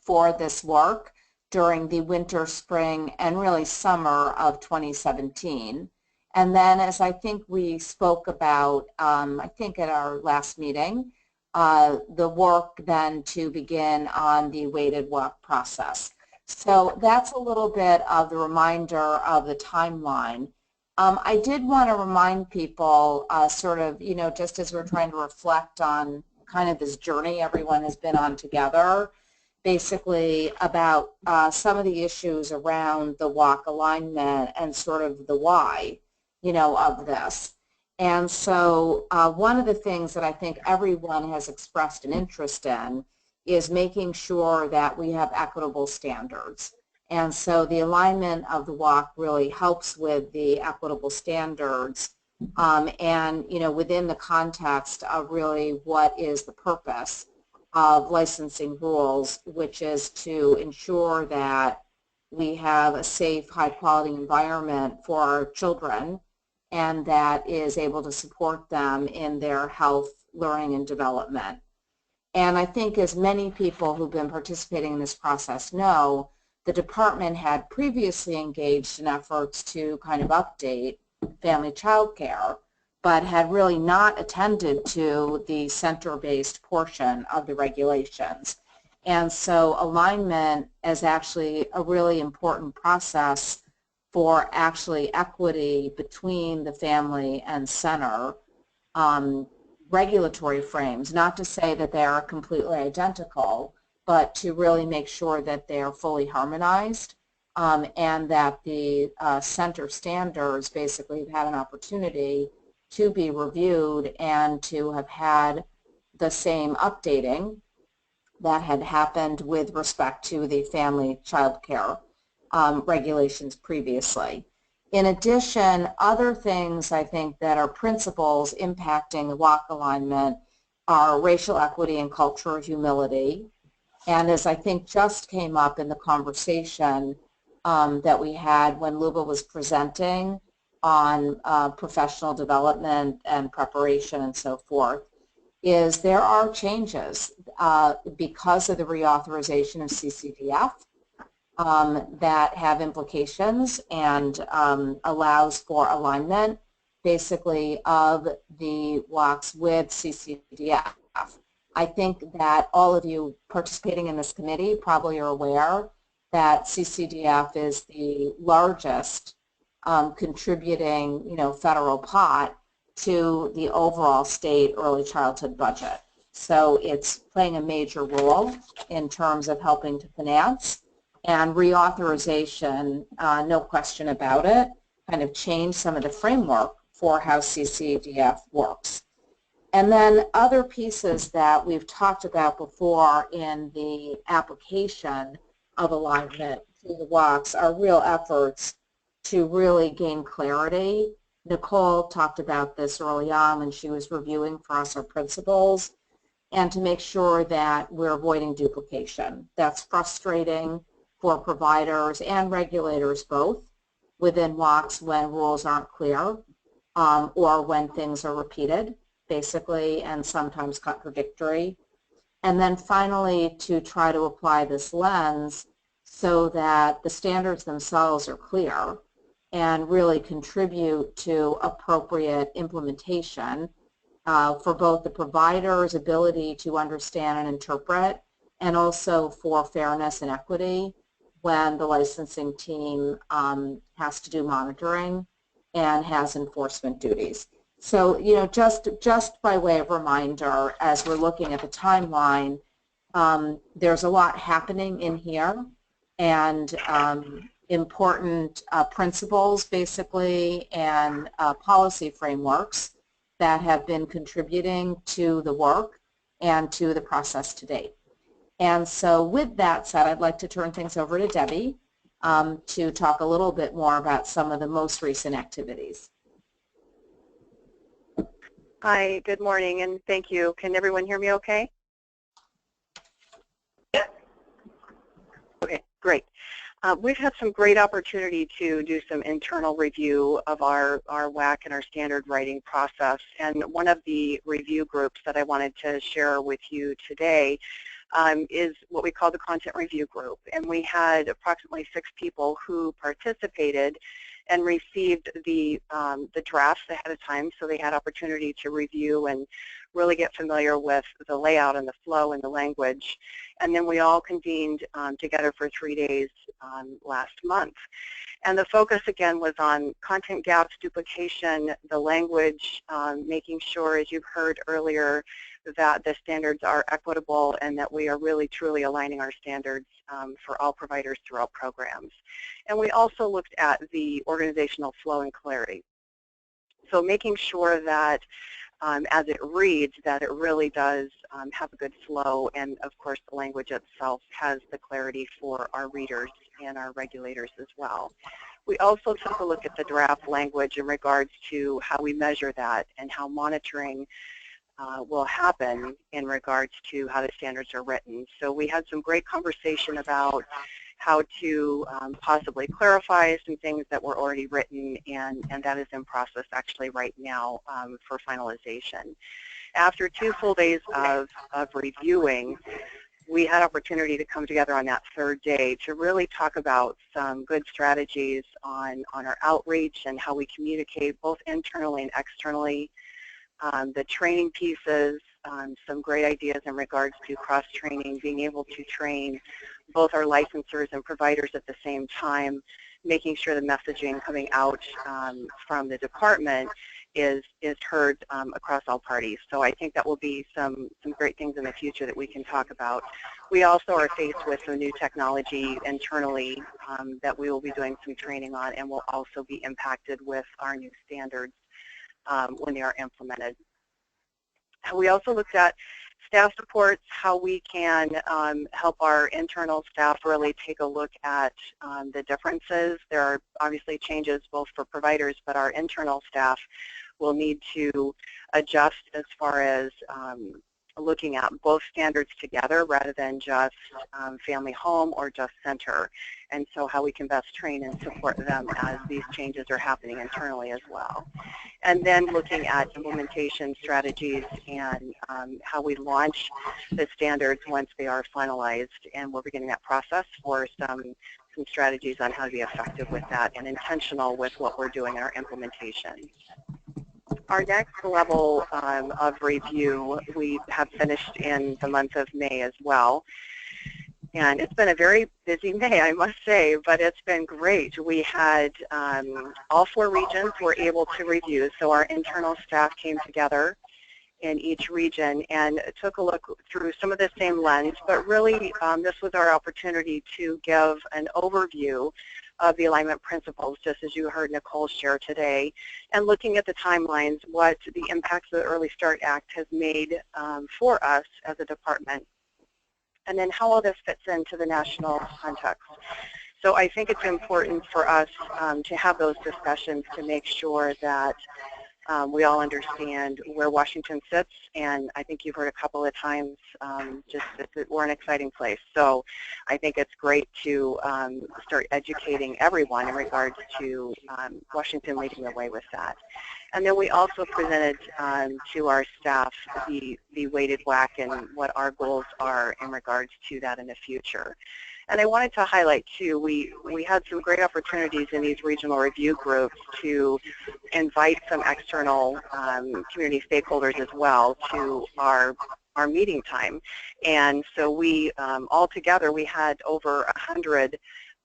for this work during the winter, spring, and really summer of 2017. And then, as I think we spoke about, I think at our last meeting, the work then to begin on the weighted walk process. So that's a little bit of the reminder of the timeline. I did want to remind people sort of, you know, just as we're trying to reflect on kind of this journey everyone has been on together, basically about some of the issues around the walk alignment and sort of the why, you know, of this. And so one of the things that I think everyone has expressed an interest in is making sure that we have equitable standards. And so the alignment of the walk really helps with the equitable standards and, you know, within the context of really what is the purpose of licensing rules, which is to ensure that we have a safe, high-quality environment for our children and that is able to support them in their health, learning, and development. And I think as many people who've been participating in this process know, the department had previously engaged in efforts to kind of update family child care, but had really not attended to the center-based portion of the regulations. And so alignment is actually a really important process for actually equity between the family and center regulatory frames, not to say that they are completely identical, but to really make sure that they are fully harmonized and that the center standards basically have had an opportunity to be reviewed and to have had the same updating that had happened with respect to the family child care regulations previously. In addition, other things I think that are principles impacting the walk alignment are racial equity and cultural humility. And as I think just came up in the conversation that we had when Luba was presenting on professional development and preparation and so forth, is there are changes because of the reauthorization of CCDF that have implications and allows for alignment basically of the walks with CCDF. I think that all of you participating in this committee probably are aware that CCDF is the largest contributing, you know, federal pot to the overall state early childhood budget. So it's playing a major role in terms of helping to finance, and reauthorization, no question about it, kind of changed some of the framework for how CCDF works. And then other pieces that we've talked about before in the application of alignment to the walks are real efforts to really gain clarity. Nicole talked about this early on when she was reviewing for us our principles, and to make sure that we're avoiding duplication. That's frustrating for providers and regulators both within walks when rules aren't clear or when things are repeated basically and sometimes contradictory. And then finally to try to apply this lens so that the standards themselves are clear and really contribute to appropriate implementation for both the provider's ability to understand and interpret and also for fairness and equity when the licensing team has to do monitoring and has enforcement duties. So, you know, just by way of reminder, as we're looking at the timeline, there's a lot happening in here and important principles basically and policy frameworks that have been contributing to the work and to the process to date. And so with that said, I'd like to turn things over to Debbie to talk a little bit more about some of the most recent activities. Hi, good morning, and thank you. Can everyone hear me okay? Okay, great. We've had some great opportunity to do some internal review of our WAC and our standard writing process. And one of the review groups that I wanted to share with you today is what we call the content review group. And we had approximately 6 people who participated and received the drafts ahead of time, so they had opportunity to review and really get familiar with the layout and the flow and the language. And then we all convened together for 3 days last month. And the focus again was on content gaps, duplication, the language, making sure, as you've heard earlier, that the standards are equitable and that we are really truly aligning our standards for all providers throughout programs. And we also looked at the organizational flow and clarity. So making sure that as it reads, that it really does have a good flow, and of course the language itself has the clarity for our readers and our regulators as well. We also took a look at the draft language in regards to how we measure that and how monitoring will happen in regards to how the standards are written. So we had some great conversation about how to possibly clarify some things that were already written, and that is in process actually right now for finalization. After 2 full days of reviewing, we had opportunity to come together on that 3rd day to really talk about some good strategies on our outreach and how we communicate both internally and externally. The training pieces, some great ideas in regards to cross-training, being able to train both our licensors and providers at the same time, making sure the messaging coming out from the department is heard across all parties. So I think that will be some great things in the future that we can talk about. We also are faced with some new technology internally that we will be doing some training on, and will also be impacted with our new standards when they are implemented. We also looked at staff supports, how we can help our internal staff really take a look at the differences. There are obviously changes both for providers, but our internal staff will need to adjust as far as looking at both standards together rather than just family home or just center, and so how we can best train and support them as these changes are happening internally as well. And then looking at implementation strategies and how we launch the standards once they are finalized, and we're beginning that process for some strategies on how to be effective with that and intentional with what we're doing in our implementation. Our next level of review we have finished in the month of May as well. And it's been a very busy May, I must say, but it's been great. We had all 4 regions were able to review, so our internal staff came together in each region and took a look through some of the same lens, but really this was our opportunity to give an overview of the alignment principles, just as you heard Nicole share today, and looking at the timelines, what the impacts of the Early Start Act has made for us as a department, and then how all this fits into the national context. So I think it's important for us to have those discussions to make sure that we all understand where Washington sits, and I think you've heard a couple of times just that we're an exciting place. So I think it's great to start educating everyone in regards to Washington leading the way with that. And then we also presented to our staff the weighted WAC and what our goals are in regards to that in the future. And I wanted to highlight, too, we had some great opportunities in these regional review groups to invite some external community stakeholders as well to our meeting time. And so we, all together, we had over 100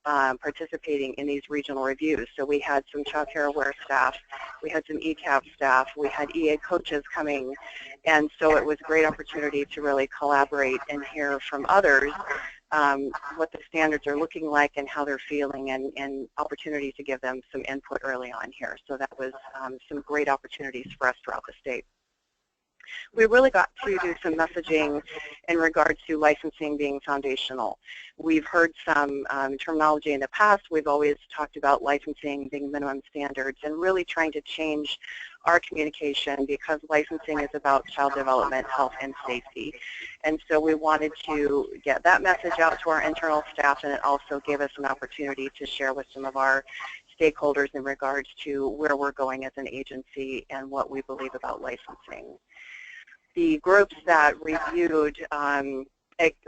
participating in these regional reviews. So we had some Child Care Aware staff, we had some ECAP staff, we had EA coaches coming, and so it was a great opportunity to really collaborate and hear from others what the standards are looking like and how they're feeling, and opportunity to give them some input early on here. So that was some great opportunities for us throughout the state. We really got to do some messaging in regard to licensing being foundational. We've heard some terminology in the past. We've always talked about licensing being minimum standards and really trying to change our communication because licensing is about child development, health, and safety. And so we wanted to get that message out to our internal staff, and it also gave us an opportunity to share with some of our stakeholders in regards to where we're going as an agency and what we believe about licensing. The groups that reviewed,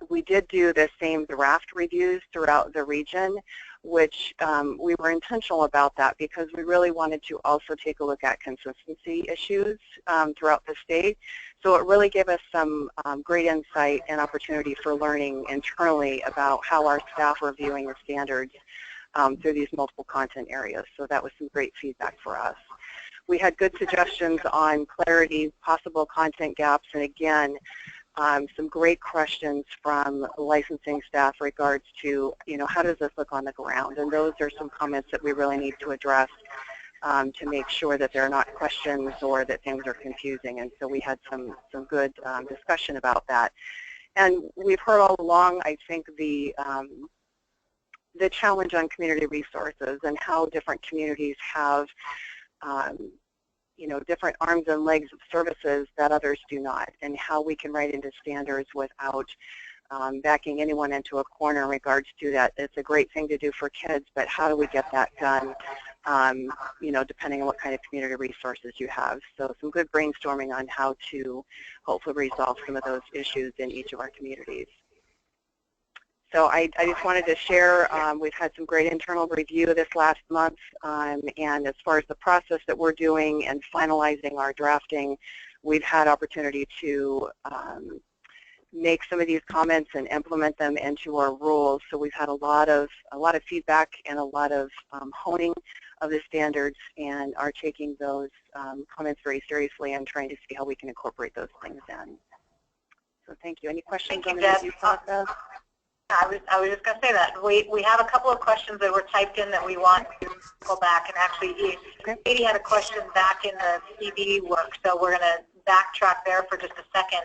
we did do the same draft reviews throughout the region, which we were intentional about that because we really wanted to also take a look at consistency issues throughout the state. So it really gave us some great insight and opportunity for learning internally about how our staff are viewing the standards through these multiple content areas. So that was some great feedback for us. We had good suggestions on clarity, possible content gaps, and again, some great questions from licensing staff regards to, how does this look on the ground? And those are some comments that we really need to address to make sure that there are not questions or that things are confusing. And so we had some good discussion about that. And we've heard all along, I think, the challenge on community resources and how different communities have different arms and legs of services that others do not, and how we can write into standards without backing anyone into a corner in regards to that. It's a great thing to do for kids, but how do we get that done, depending on what kind of community resources you have. So some good brainstorming on how to hopefully resolve some of those issues in each of our communities. So I just wanted to share, we've had some great internal review this last month, and as far as the process that we're doing and finalizing our drafting, we've had opportunity to make some of these comments and implement them into our rules. So we've had a lot of feedback and a lot of honing of the standards, and are taking those comments very seriously and trying to see how we can incorporate those things in. So thank you. Any questions on the review process? I was just going to say that. We have a couple of questions that were typed in that we want to go back, and actually Katie had a question back in the CB work, so we're going to backtrack there for just a second.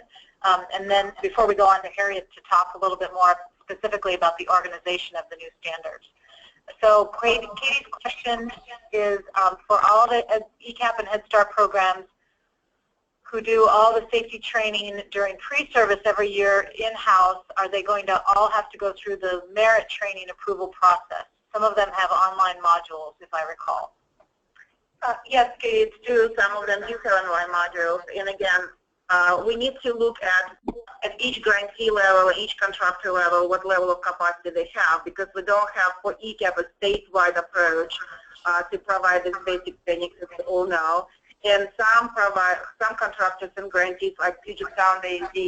And then before we go on to Harriet to talk a little bit more specifically about the organization of the new standards. So Katie's question is for all the ECAP and Head Start programs who do all the safety training during pre-service every year in-house, are they going to all have to go through the merit training approval process? Some of them have online modules, if I recall. Yes, kids do. Some of them do have online modules. And again, we need to look at each grantee level, each contractor level, what level of capacity they have, because we don't have for ECAP a statewide approach to provide this basic training, as we all know. And some contractors and grantees like Puget Sound AD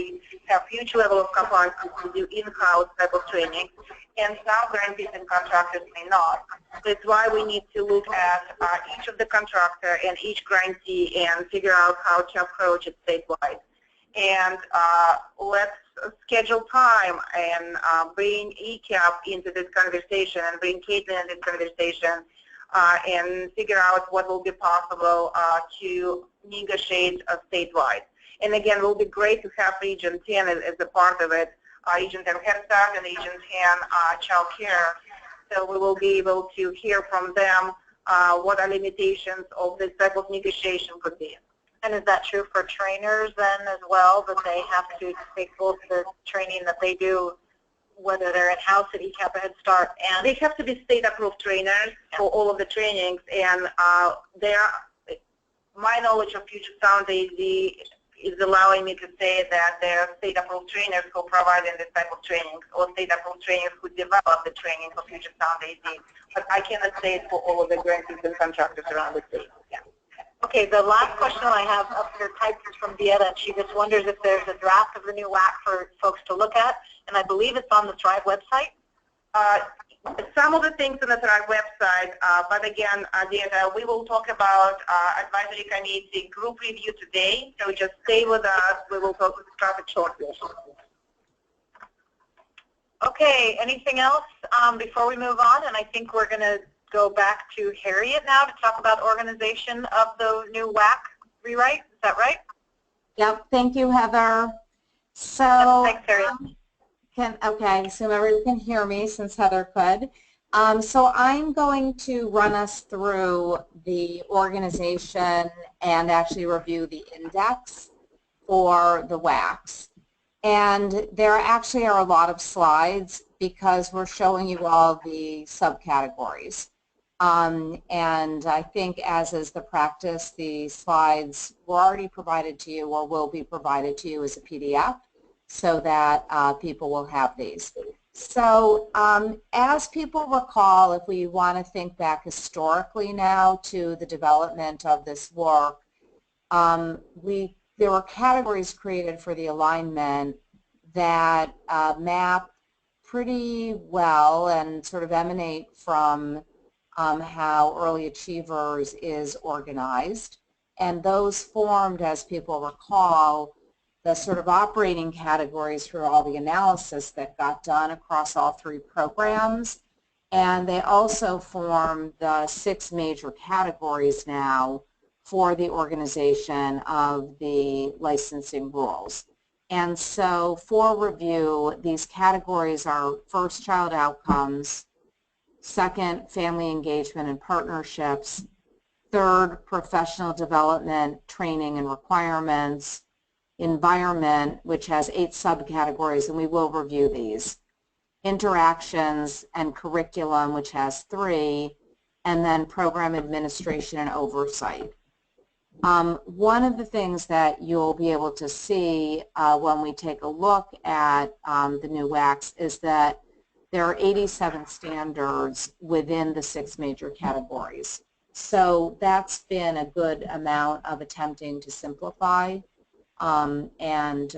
have huge level of capacity to do in-house type of training, and some grantees and contractors may not. That's why we need to look at each of the contractor and each grantee and figure out how to approach it statewide. And let's schedule time and bring ECAP into this conversation and bring Caitlin into this conversation and figure out what will be possible to negotiate statewide. And again, it will be great to have Region 10 as a part of it, Region 10 Head Start and Region 10 Child Care. So we will be able to hear from them what are limitations of this type of negotiation could be. And is that true for trainers then as well, that they have to take both the training that they do, whether they're in-house at ECAP or Head Start, and they have to be state-approved trainers for all of the trainings, and my knowledge of Puget Sound AD is allowing me to say that there are state-approved trainers who provide this type of training, or state-approved trainers who develop the training for Puget Sound AD. But I cannot say it for all of the grantees and contractors around the state. Yeah. Okay, the last question I have up here typed is from Vieta, and she just wonders if there's a draft of the new WAC for folks to look at, and I believe it's on the Thrive website. Some of the things on the Thrive website, but again, Vieta, we will talk about advisory committee group review today, so just stay with us. We will talk with traffic shortly. Okay, anything else before we move on? And I think we're going to go back to Harriet now to talk about organization of the new WAC rewrite. Is that right? Yep, thank you, Heather. So, Thanks, Harriet. okay, so everyone can hear me since Heather could. So I'm going to run us through the organization and actually review the index for the WACs. And there actually are a lot of slides because we're showing you all the subcategories. And I think, as is the practice, the slides were already provided to you or will be provided to you as a PDF so that people will have these. So as people recall, if we want to think back historically now to the development of this work, there were categories created for the alignment that map pretty well and sort of emanate from how Early Achievers is organized. And those formed, as people recall, the sort of operating categories for all the analysis that got done across all 3 programs. And they also form the 6 major categories now for the organization of the licensing rules. And so for review, these categories are first, child outcomes; second, family engagement and partnerships; third, professional development, training and requirements; environment, which has 8 subcategories, and we will review these; interactions and curriculum, which has 3; and then program administration and oversight. One of the things that you'll be able to see when we take a look at the new WACs is that there are 87 standards within the 6 major categories. So that's been a good amount of attempting to simplify and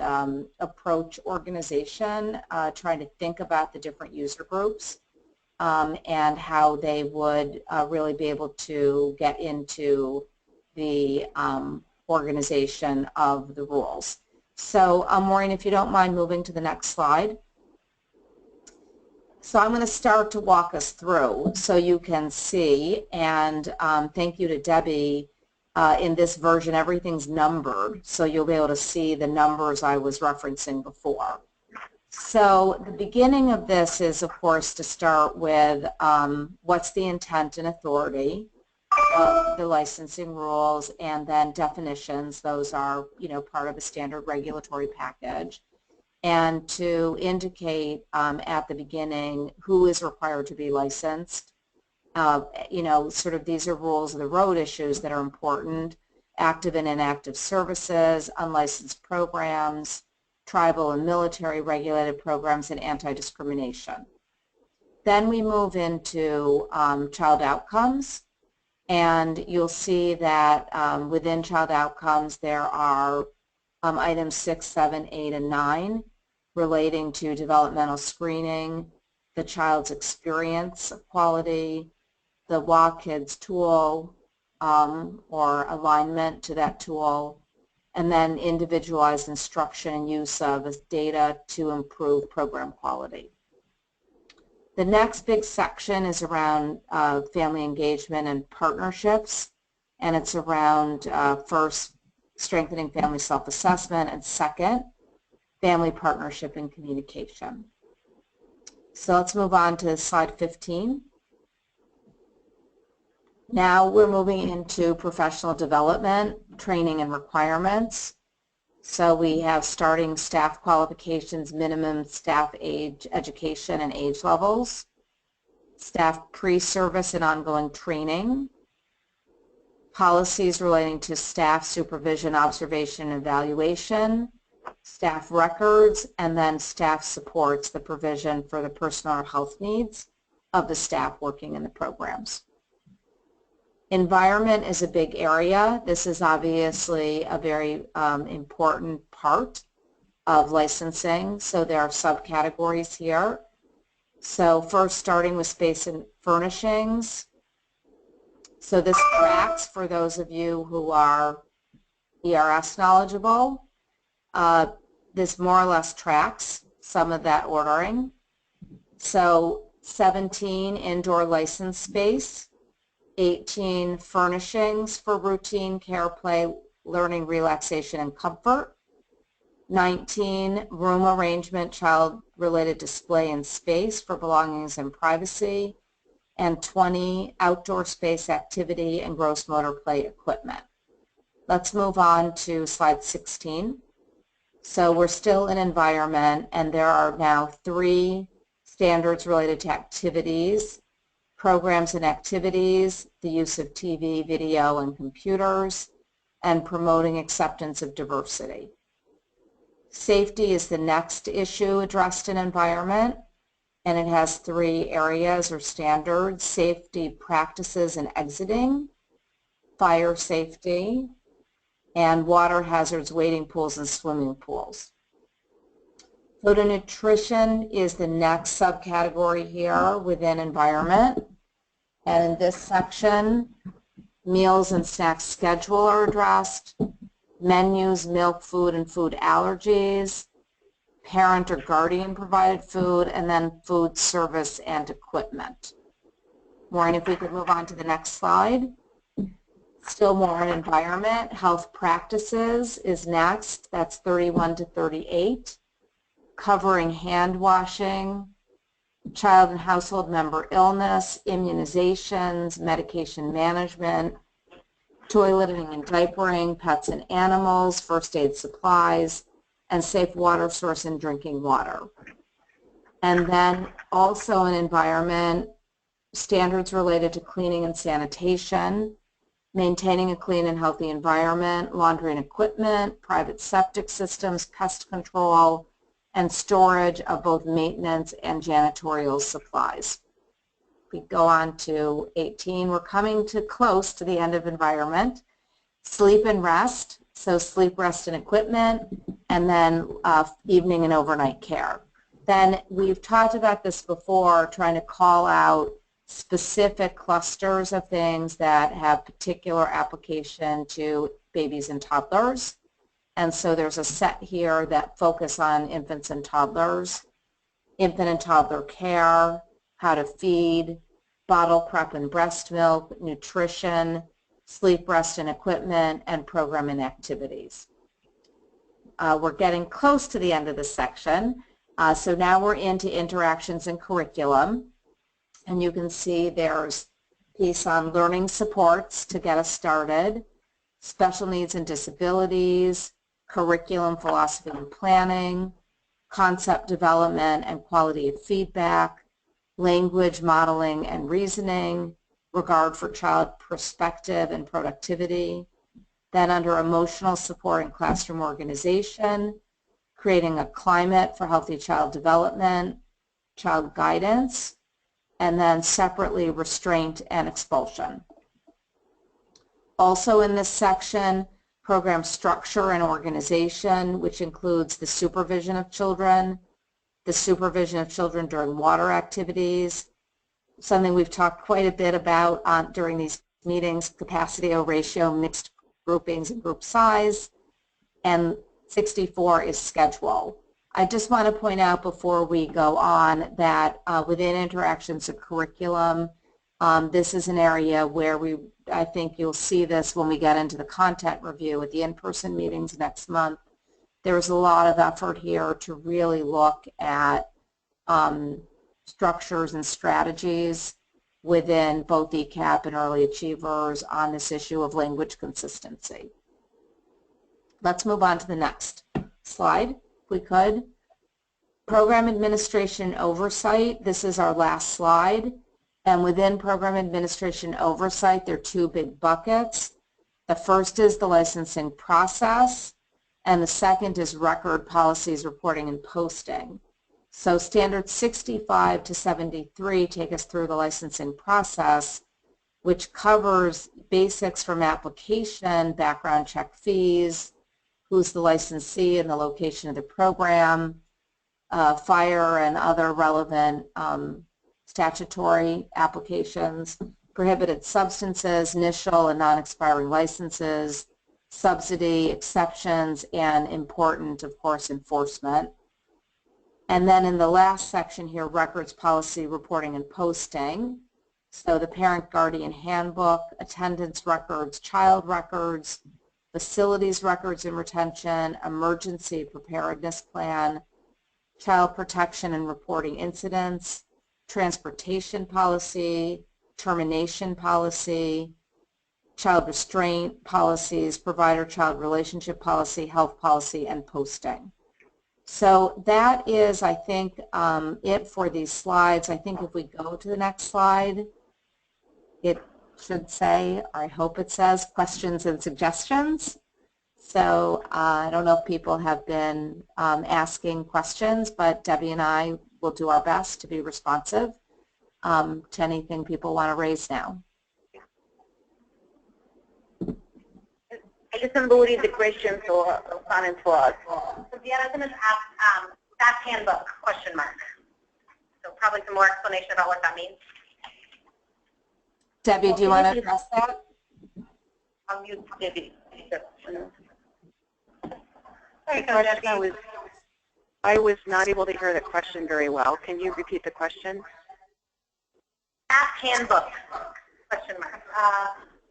approach organization, trying to think about the different user groups and how they would really be able to get into the organization of the rules. So Maureen, if you don't mind moving to the next slide. So I'm going to start to walk us through so you can see, and thank you to Debbie. In this version, everything's numbered, so you'll be able to see the numbers I was referencing before. So the beginning of this is, of course, to start with what's the intent and authority of the licensing rules, and then definitions. Those are, part of a standard regulatory package. And to indicate at the beginning who is required to be licensed. Sort of these are rules of the road issues that are important: active and inactive services, unlicensed programs, tribal and military regulated programs, and anti-discrimination. Then we move into child outcomes, and you'll see that within child outcomes there are items 6, 7, 8, and 9 relating to developmental screening, the child's experience of quality, the WAKIDS tool or alignment to that tool, and then individualized instruction and use of data to improve program quality. The next big section is around family engagement and partnerships, and it's around first, strengthening family self-assessment, and second, family partnership and communication. So let's move on to slide 15. Now we're moving into professional development, training and requirements. So we have starting staff qualifications, minimum staff age, education and age levels, staff pre-service and ongoing training, policies relating to staff supervision, observation, and evaluation, staff records, and then staff supports the provision for the personal or health needs of the staff working in the programs. Environment is a big area. This is obviously a very important part of licensing. So there are subcategories here. So first, starting with space and furnishings. So this tracks, for those of you who are ERS knowledgeable, this more or less tracks some of that ordering. So 17, indoor license space; 18, furnishings for routine care, play, learning, relaxation, and comfort. 19, room arrangement, child-related display and space for belongings and privacy. And 20, outdoor space activity and gross motor play equipment. Let's move on to slide 16. So we're still in environment, and there are now 3 standards related to activities, programs and activities, the use of TV, video, and computers, and promoting acceptance of diversity. Safety is the next issue addressed in environment, and it has 3 areas or standards: safety practices and exiting, fire safety, and water hazards, wading pools, and swimming pools. Food and nutrition is the next subcategory here within environment. And in this section, meals and snack schedule are addressed, menus, milk, food, and food allergies, parent or guardian provided food, and then food service and equipment. Maureen, if we could move on to the next slide. Still more on environment. Health practices is next. That's 31 to 38. Covering hand washing, child and household member illness, immunizations, medication management, toileting and diapering, pets and animals, first aid supplies, and safe water source and drinking water. And then also in environment, standards related to cleaning and sanitation, maintaining a clean and healthy environment, laundry and equipment, private septic systems, pest control, and storage of both maintenance and janitorial supplies. We go on to 18. We're coming to close to the end of environment. Sleep and rest, so sleep, rest, and equipment, and then evening and overnight care. Then we've talked about this before, trying to call out specific clusters of things that have particular application to babies and toddlers. And so there's a set here that focus on infants and toddlers, infant and toddler care, how to feed, bottle prep and breast milk, nutrition, sleep, rest, and equipment, and program and activities. We're getting close to the end of the section. So now we're into interactions and curriculum. And you can see there's a piece on learning supports to get us started, special needs and disabilities, curriculum, philosophy and planning, concept development and quality of feedback, language modeling and reasoning, regard for child perspective and productivity. Then under emotional support and classroom organization, creating a climate for healthy child development, child guidance, and then separately restraint and expulsion. Also in this section, program structure and organization, which includes the supervision of children during water activities, something we've talked quite a bit about during these meetings, capacity ratio, mixed groupings and group size, and 64 is schedule. I just want to point out before we go on that within interactions of curriculum, this is an area where I think you'll see this when we get into the content review at the in-person meetings next month. There's a lot of effort here to really look at structures and strategies within both ECAP and early achievers on this issue of language consistency. Let's move on to the next slide, if we could. Program administration oversight. This is our last slide. And within program administration oversight, there are 2 big buckets. The first is the licensing process, and the second is record policies, reporting, and posting. So standards 65 to 73 take us through the licensing process, which covers basics from application, background check fees, who's the licensee and the location of the program, fire and other relevant statutory applications, prohibited substances, initial and non-expiring licenses, subsidy, exceptions, and important, of course, enforcement. And then in the last section here, records, policy, reporting, and posting. So the parent-guardian handbook, attendance records, child records, facilities records and retention, emergency preparedness plan, child protection and reporting incidents, transportation policy, termination policy, child restraint policies, provider-child relationship policy, health policy, and posting. So that is, I think, it for these slides. I think if we go to the next slide, it should say, or I hope it says, questions and suggestions. So I don't know if people have been asking questions, but Debbie and I will do our best to be responsive to anything people want to raise now. I just unloaded the questions or comments for us. So Deanna's going to ask staff handbook, question mark. So probably some more explanation about what that means. Debbie, do you want to address that? I'll mute Debbie. I was not able to hear the question very well. Can you repeat the question? Staff handbook, question mark.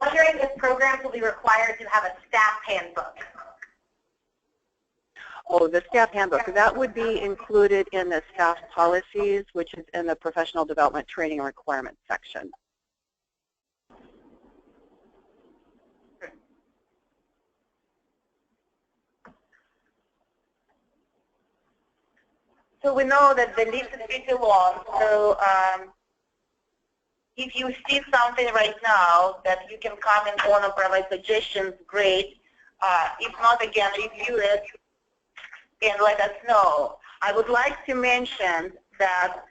Wondering if programs will be required to have a staff handbook. Oh, the staff handbook. That would be included in the staff policies, which is in the professional development training and requirements section. So we know that the list is pretty long. So if you see something right now that you can comment on or provide suggestions, great. If not, again, review it and let us know. I would like to mention that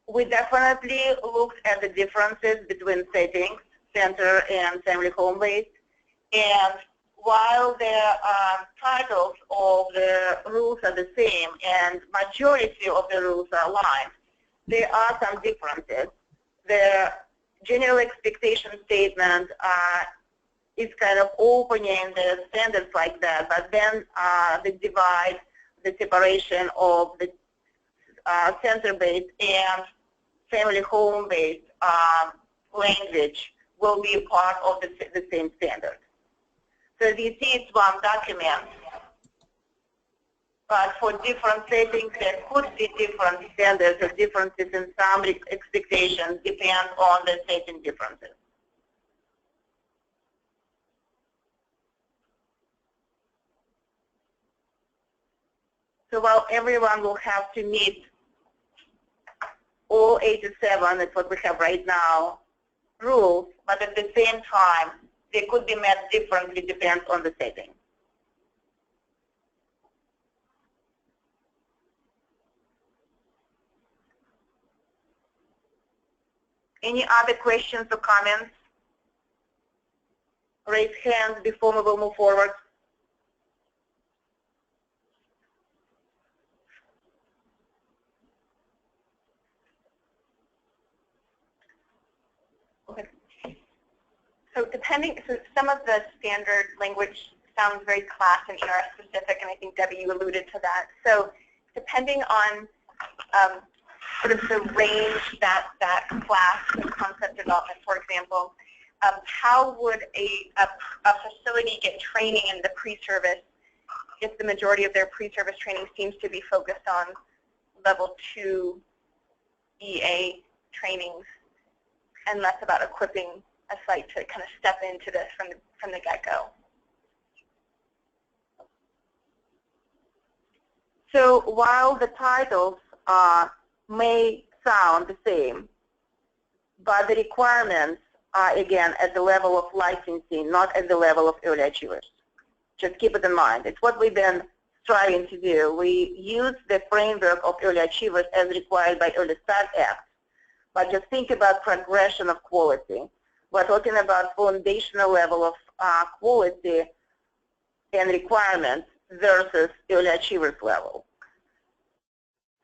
we definitely looked at the differences between settings, center and family home-based. And while the titles of the rules are the same and majority of the rules are aligned, there are some differences. The general expectation statement is kind of opening the standards like that, but then the divide, the separation of the center-based and family home-based language will be part of the same standard. So you see it's one document, but for different settings there could be different standards or differences in some expectations depend on the setting differences. So while everyone will have to meet all 87, that's what we have right now, rules, but at the same time, they could be met differently, depends on the setting. Any other questions or comments? Raise hands before we will move forward. So some of the standard language sounds very class and ERS specific, and I think, Debbie, you alluded to that. So depending on sort of the range that class and concept development, for example, how would a facility get training in the pre-service if the majority of their pre-service training seems to be focused on level 2 EA trainings and less about equipping a site to kind of step into this from the get-go? So while the titles may sound the same, but the requirements are, again, at the level of licensing, not at the level of early achievers. Just keep it in mind. It's what we've been striving to do. We use the framework of early achievers as required by Early Start Act, but just think about progression of quality. We're talking about foundational level of quality and requirements versus early achievers level.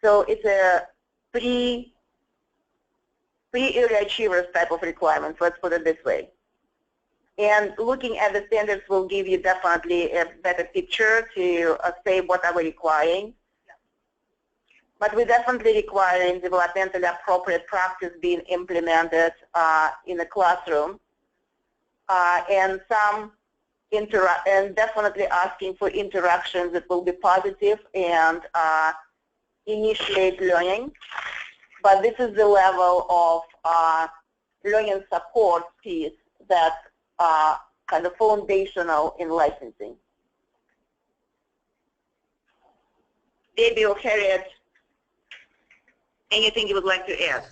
So it's a pre-early achievers type of requirements, let's put it this way. And looking at the standards will give you definitely a better picture to say what are we requiring. But we're definitely requiring developmentally appropriate practice being implemented in the classroom and some and definitely asking for interactions that will be positive and initiate learning. But this is the level of learning support piece that's kind of foundational in licensing. Debbie or Harriet, anything you would like to add?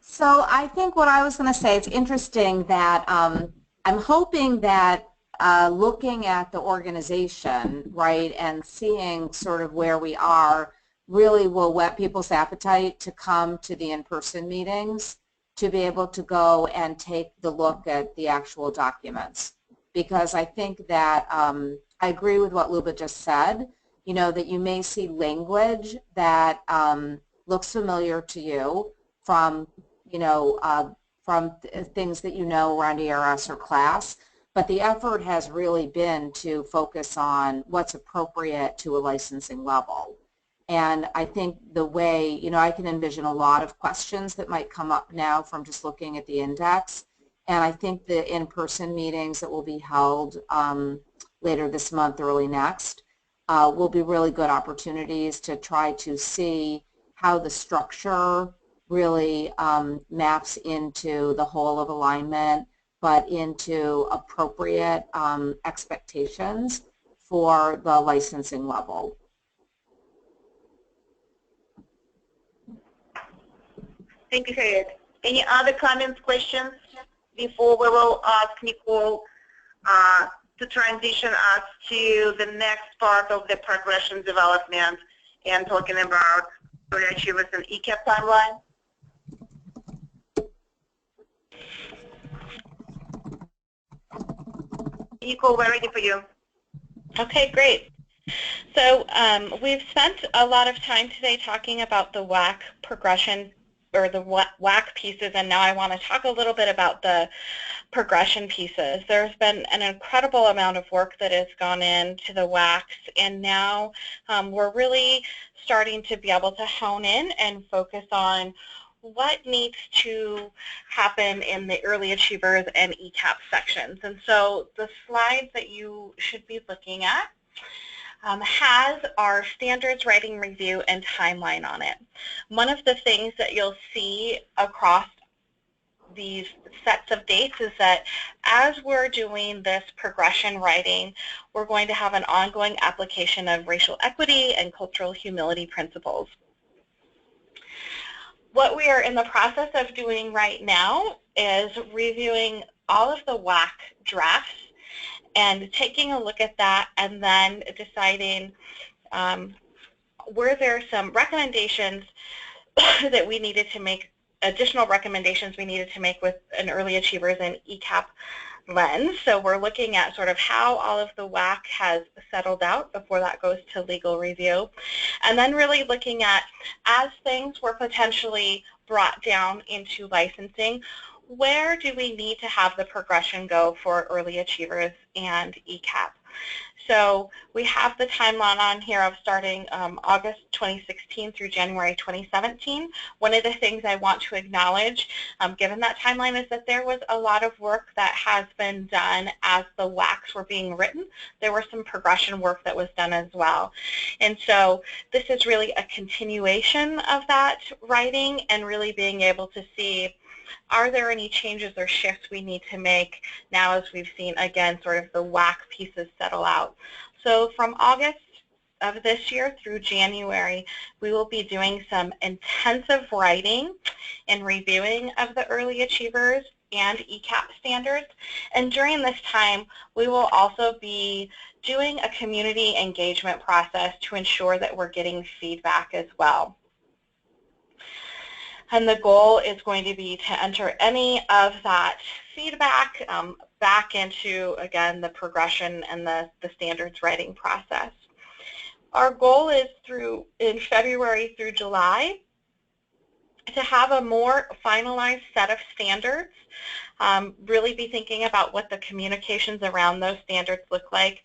So I think what I was going to say, it's interesting that I'm hoping that looking at the organization, right, and seeing sort of where we are really will whet people's appetite to come to the in-person meetings, to be able to go and take the look at the actual documents. Because I think that I agree with what Luba just said, you know, that you may see language that looks familiar to you from, you know, things that you know around ERS or class, but the effort has really been to focus on what's appropriate to a licensing level. And I think the way, you know, I can envision a lot of questions that might come up now from just looking at the index. And I think the in-person meetings that will be held later this month, early next, will be really good opportunities to try to see how the structure really maps into the whole of alignment, but into appropriate expectations for the licensing level. Thank you, Harriet. Any other comments, questions before we will ask Nicole to transition us to the next part of the progression development and talking about early achievers and ECAP timeline? Nicole, we're ready for you. Okay, great. So we've spent a lot of time today talking about the WAC progression or the WAC pieces, and now I want to talk a little bit about the progression pieces. There's been an incredible amount of work that has gone into the WACs, and now we're really starting to be able to hone in and focus on what needs to happen in the early achievers and ECAP sections. And so the slides that you should be looking at has our standards writing review and timeline on it. One of the things that you'll see across these sets of dates is that as we're doing this progression writing, we're going to have an ongoing application of racial equity and cultural humility principles. What we are in the process of doing right now is reviewing all of the WAC drafts and taking a look at that and then deciding were there some recommendations that we needed to make, additional recommendations we needed to make with an early achievers and ECAP lens. So we're looking at sort of how all of the WAC has settled out before that goes to legal review. And then really looking at, as things were potentially brought down into licensing, where do we need to have the progression go for early achievers and ECAP? So we have the timeline on here of starting August 2016 through January 2017. One of the things I want to acknowledge, given that timeline, is that there was a lot of work that has been done as the WACs were being written. There was some progression work that was done as well. And so this is really a continuation of that writing and really being able to see, are there any changes or shifts we need to make now as we've seen, again, sort of the WAC pieces settle out. So from August of this year through January, we will be doing some intensive writing and reviewing of the early achievers and ECAP standards. And during this time, we will also be doing a community engagement process to ensure that we're getting feedback as well. And the goal is going to be to enter any of that feedback back into, again, the progression and the standards writing process. Our goal is in February through July to have a more finalized set of standards, really be thinking about what the communications around those standards look like,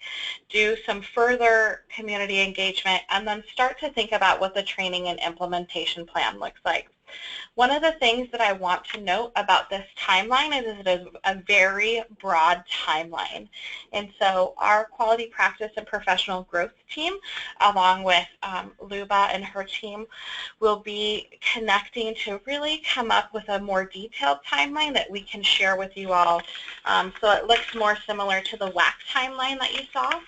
do some further community engagement, and then start to think about what the training and implementation plan looks like. One of the things that I want to note about this timeline is it is a very broad timeline. And so our quality practice and professional growth team, along with Luba and her team, will be connecting to really come up with a more detailed timeline that we can share with you all. So it looks more similar to the WAC timeline that you saw.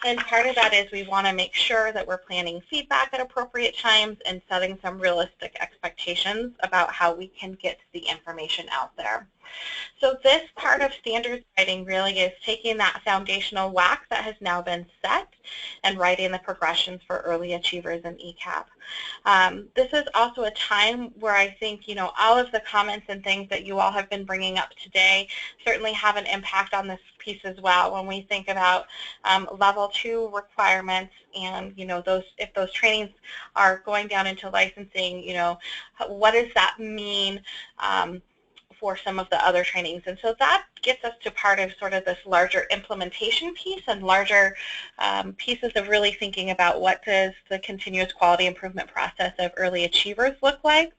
And part of that is we want to make sure that we're planning feedback at appropriate times and setting some realistic expectations about how we can get the information out there. So this part of standards writing really is taking that foundational WAC that has now been set and writing the progressions for early achievers in ECAP. This is also a time where I think, you know, all of the comments and things that you all have been bringing up today certainly have an impact on this piece as well. When we think about level 2 requirements and, you know, if those trainings are going down into licensing, you know, what does that mean for some of the other trainings? And so that gets us to part of sort of this larger implementation piece and larger pieces of really thinking about what does the continuous quality improvement process of early achievers look like.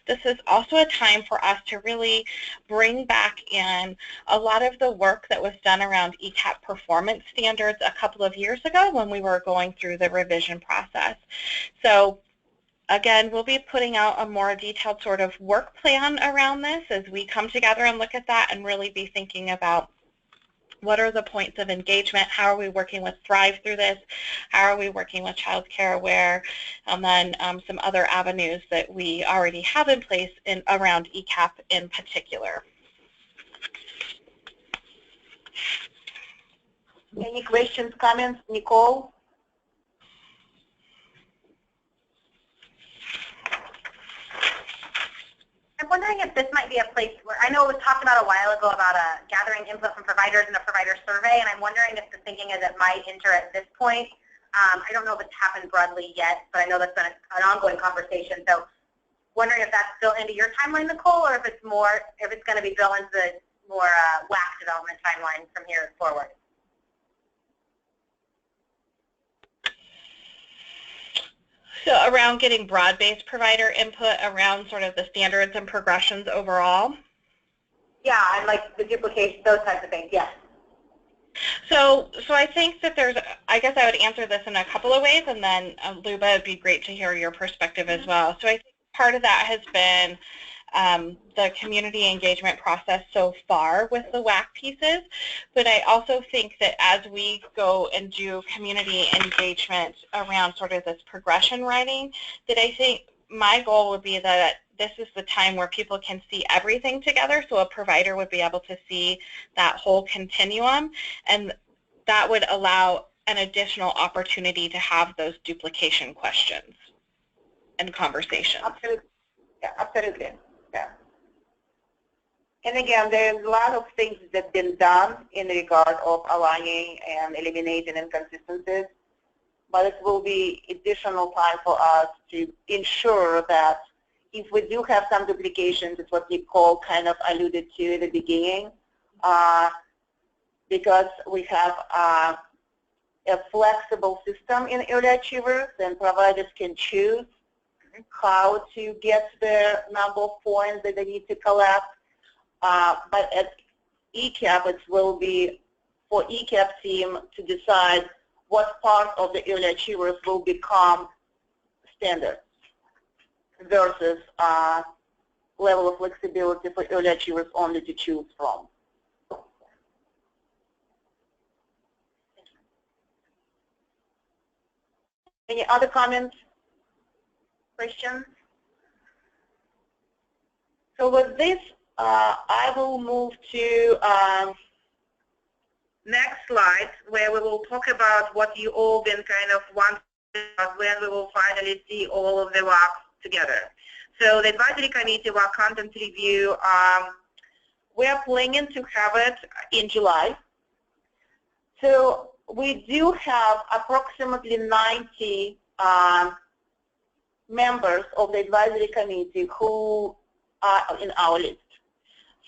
This is also a time for us to really bring back in a lot of the work that was done around ECAP performance standards a couple of years ago when we were going through the revision process. So again, we'll be putting out a more detailed sort of work plan around this as we come together and look at that and really be thinking about what are the points of engagement, how are we working with Thrive through this, how are we working with Child Care Aware, and then some other avenues that we already have in place around ECAP in particular. Any questions, comments, Nicole? I'm wondering if this might be a place where, I know it was talked about a while ago about gathering input from providers in a provider survey, and I'm wondering if the thinking is it might enter at this point. I don't know if it's happened broadly yet, but I know that's been an ongoing conversation. So wondering if that's still into your timeline, Nicole, or if it's going to be built into the more WAC development timeline from here forward. So around getting broad-based provider input around sort of the standards and progressions overall? Yeah, and like the duplication, those types of things, yes. So I think that I guess I would answer this in a couple of ways, and then Luba, it'd be great to hear your perspective as well. So I think part of that has been the community engagement process so far with the WAC pieces, but I also think that as we go and do community engagement around sort of this progression writing, that I think my goal would be that this is the time where people can see everything together, so a provider would be able to see that whole continuum, and that would allow an additional opportunity to have those duplication questions and conversations. Absolutely. Yeah, absolutely. Yeah. And again, there's a lot of things that have been done in regard of aligning and eliminating inconsistencies, but it will be additional time for us to ensure that if we do have some duplications, it's what Nicole kind of alluded to at the beginning, because we have a flexible system in early achievers, and providers can choose how to get the number of points that they need to collect. But at ECAP, it will be for ECAP team to decide what part of the early achievers will become standard versus level of flexibility for early achievers only to choose from. Any other comments? Questions? So with this, I will move to next slide, where we will talk about what you all been kind of wanting about when we will finally see all of the WAC together. So the advisory committee WAC content review, we are planning to have it in July. So we do have approximately 90 members of the advisory committee who are in our list.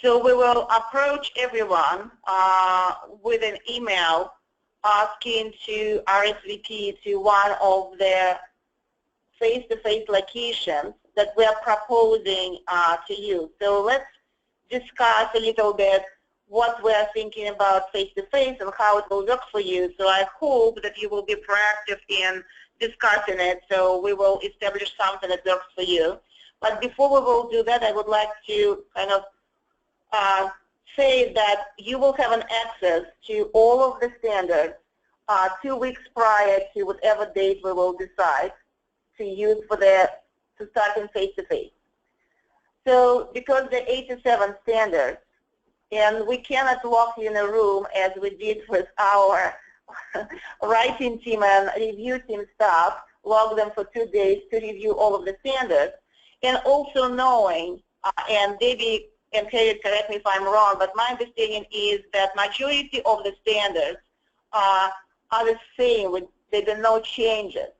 So we will approach everyone with an email asking to RSVP to one of the face-to-face locations that we are proposing to you. So let's discuss a little bit what we are thinking about face-to-face and how it will work for you. So I hope that you will be proactive in discussing it, so we will establish something that works for you. But before we will do that, I would like to kind of say that you will have an access to all of the standards 2 weeks prior to whatever date we will decide to use for to start in face-to-face. So because the 87 standards, and we cannot lock you in a room as we did with our writing team and review team staff, log them for 2 days to review all of the standards, and also knowing, and Debbie and Harriet, correct me if I'm wrong, but my understanding is that majority of the standards are the same, there are no changes.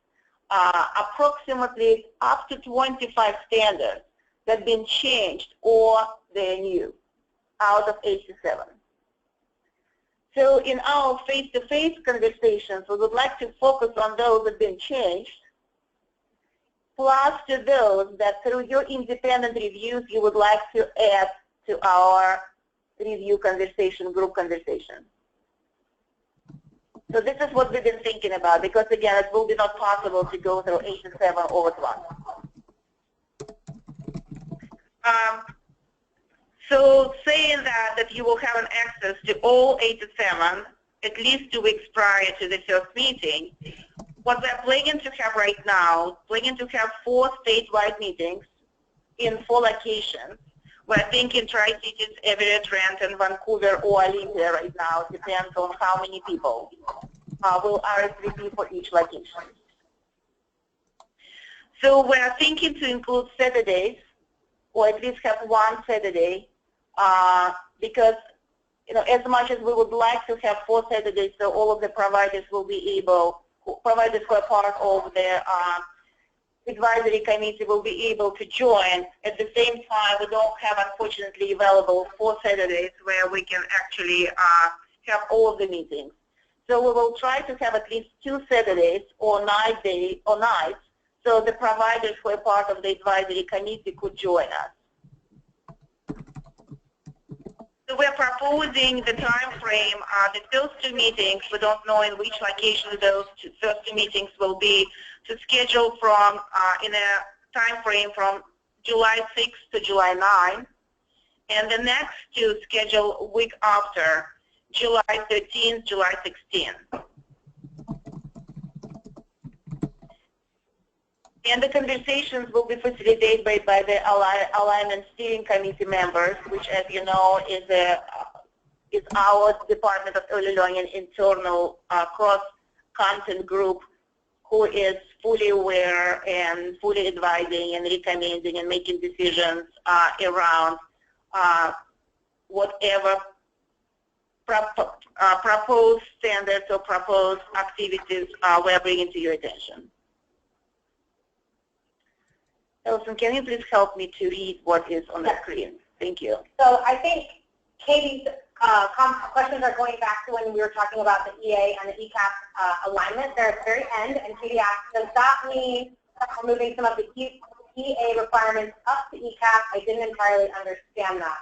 Approximately up to 25 standards that have been changed or they're new out of 87. So in our face-to-face conversations, we would like to focus on those that have been changed, plus to those that through your independent reviews you would like to add to our review conversation, group conversation. So this is what we've been thinking about, because again, it will be not possible to go through 87 all at once. So saying that you will have an access to all 87 at least 2 weeks prior to the first meeting, what we're planning to have right now, planning to have 4 statewide meetings in 4 locations. We're thinking Tri-Cities, Everett, Renton, Vancouver, or Olympia right now. It depends on how many people will RSVP for each location. So we're thinking to include Saturdays, or at least have 1 Saturday, because as much as we would like to have 4 Saturdays, so all of the providers will be able, providers who are part of the advisory committee will be able to join. At the same time, we don't have, unfortunately, available 4 Saturdays where we can actually have all of the meetings. So we will try to have at least 2 Saturdays or nights, so the providers who are part of the advisory committee could join us. So we're proposing the time frame, the first 2 meetings, we don't know in which location those first 2 meetings will be, to schedule from, in a time frame from July 6th to July 9th, and the next 2 schedule a week after, July 13th, July 16th. And the conversations will be facilitated by the Alignment Steering Committee members, which, as you know, is our Department of Early Learning internal cross-content group, who is fully aware and fully advising and recommending and making decisions around whatever proposed standards or proposed activities we're bringing to your attention. Ellison, can you please help me to read what is on the screen? Thank you. So I think Katie's questions are going back to when we were talking about the EA and the ECAP alignment there at the very end, and Katie asked, does that mean we're moving some of the EA requirements up to ECAP? I didn't entirely understand that.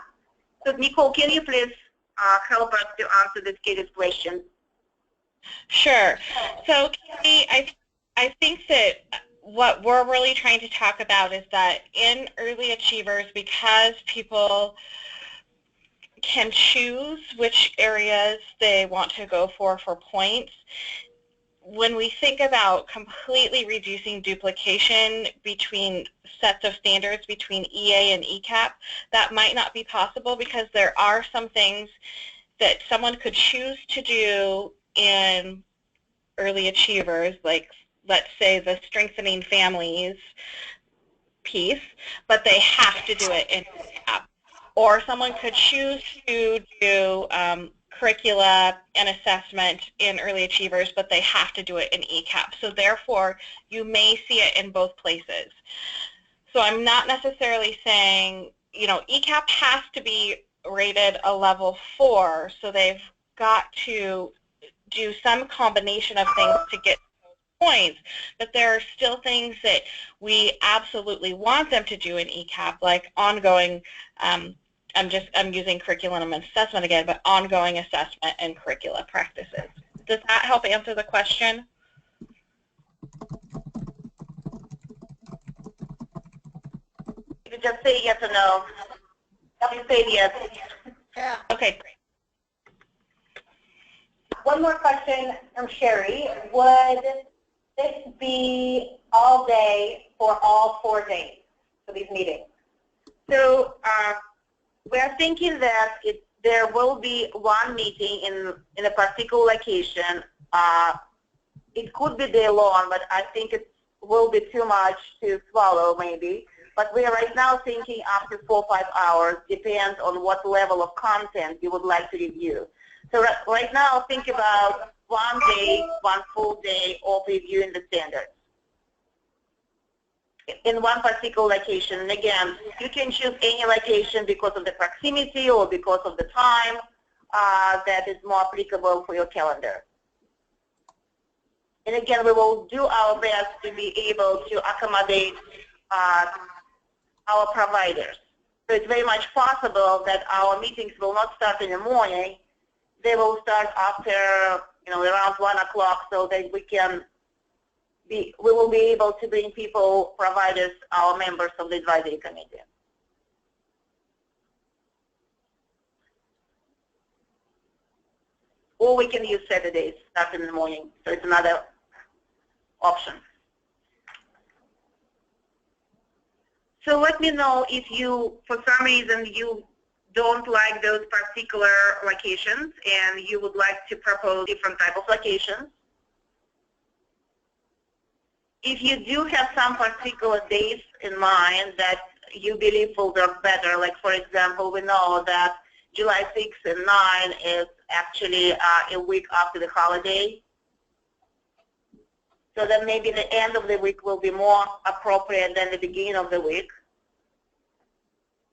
So Nicole, can you please help us to answer this Katie's question? Sure. So Katie, I think that what we're really trying to talk about is that in Early Achievers, because people can choose which areas they want to go for points, when we think about completely reducing duplication between sets of standards between EA and ECAP, that might not be possible, because there are some things that someone could choose to do in Early Achievers, like let's say the Strengthening Families piece, but they have to do it in ECAP. Or someone could choose to do curricula and assessment in Early Achievers, but they have to do it in ECAP. So therefore, you may see it in both places. So I'm not necessarily saying, ECAP has to be rated a level 4, so they've got to do some combination of things to get points, but there are still things that we absolutely want them to do in ECAP, like ongoing, I'm using curriculum and assessment again, but ongoing assessment and curricula practices. Does that help answer the question? You just say yes or no. You say yes. Yeah. Okay, great. One more question from Sherry. Would this be all day for all 4 days for these meetings? So we're thinking that there will be one meeting in a particular location. It could be day long, but I think it will be too much to swallow maybe. But we are right now thinking up to 4 or 5 hours, depends on what level of content you would like to review. So right now think about 1 day, 1 full day of reviewing the standards in one particular location. And again, you can choose any location because of the proximity or because of the time that is more applicable for your calendar. And again, we will do our best to be able to accommodate our providers. So it's very much possible that our meetings will not start in the morning. They will start after, around 1 o'clock, so that we will be able to bring people, providers, our members of the advisory committee. Or we can use Saturdays, start in the morning, so it's another option. So let me know if you, for some reason, you don't like those particular locations and you would like to propose different type of locations. If you do have some particular days in mind that you believe will work better, like for example, we know that July 6th and 9 is actually a week after the holiday. So then maybe the end of the week will be more appropriate than the beginning of the week.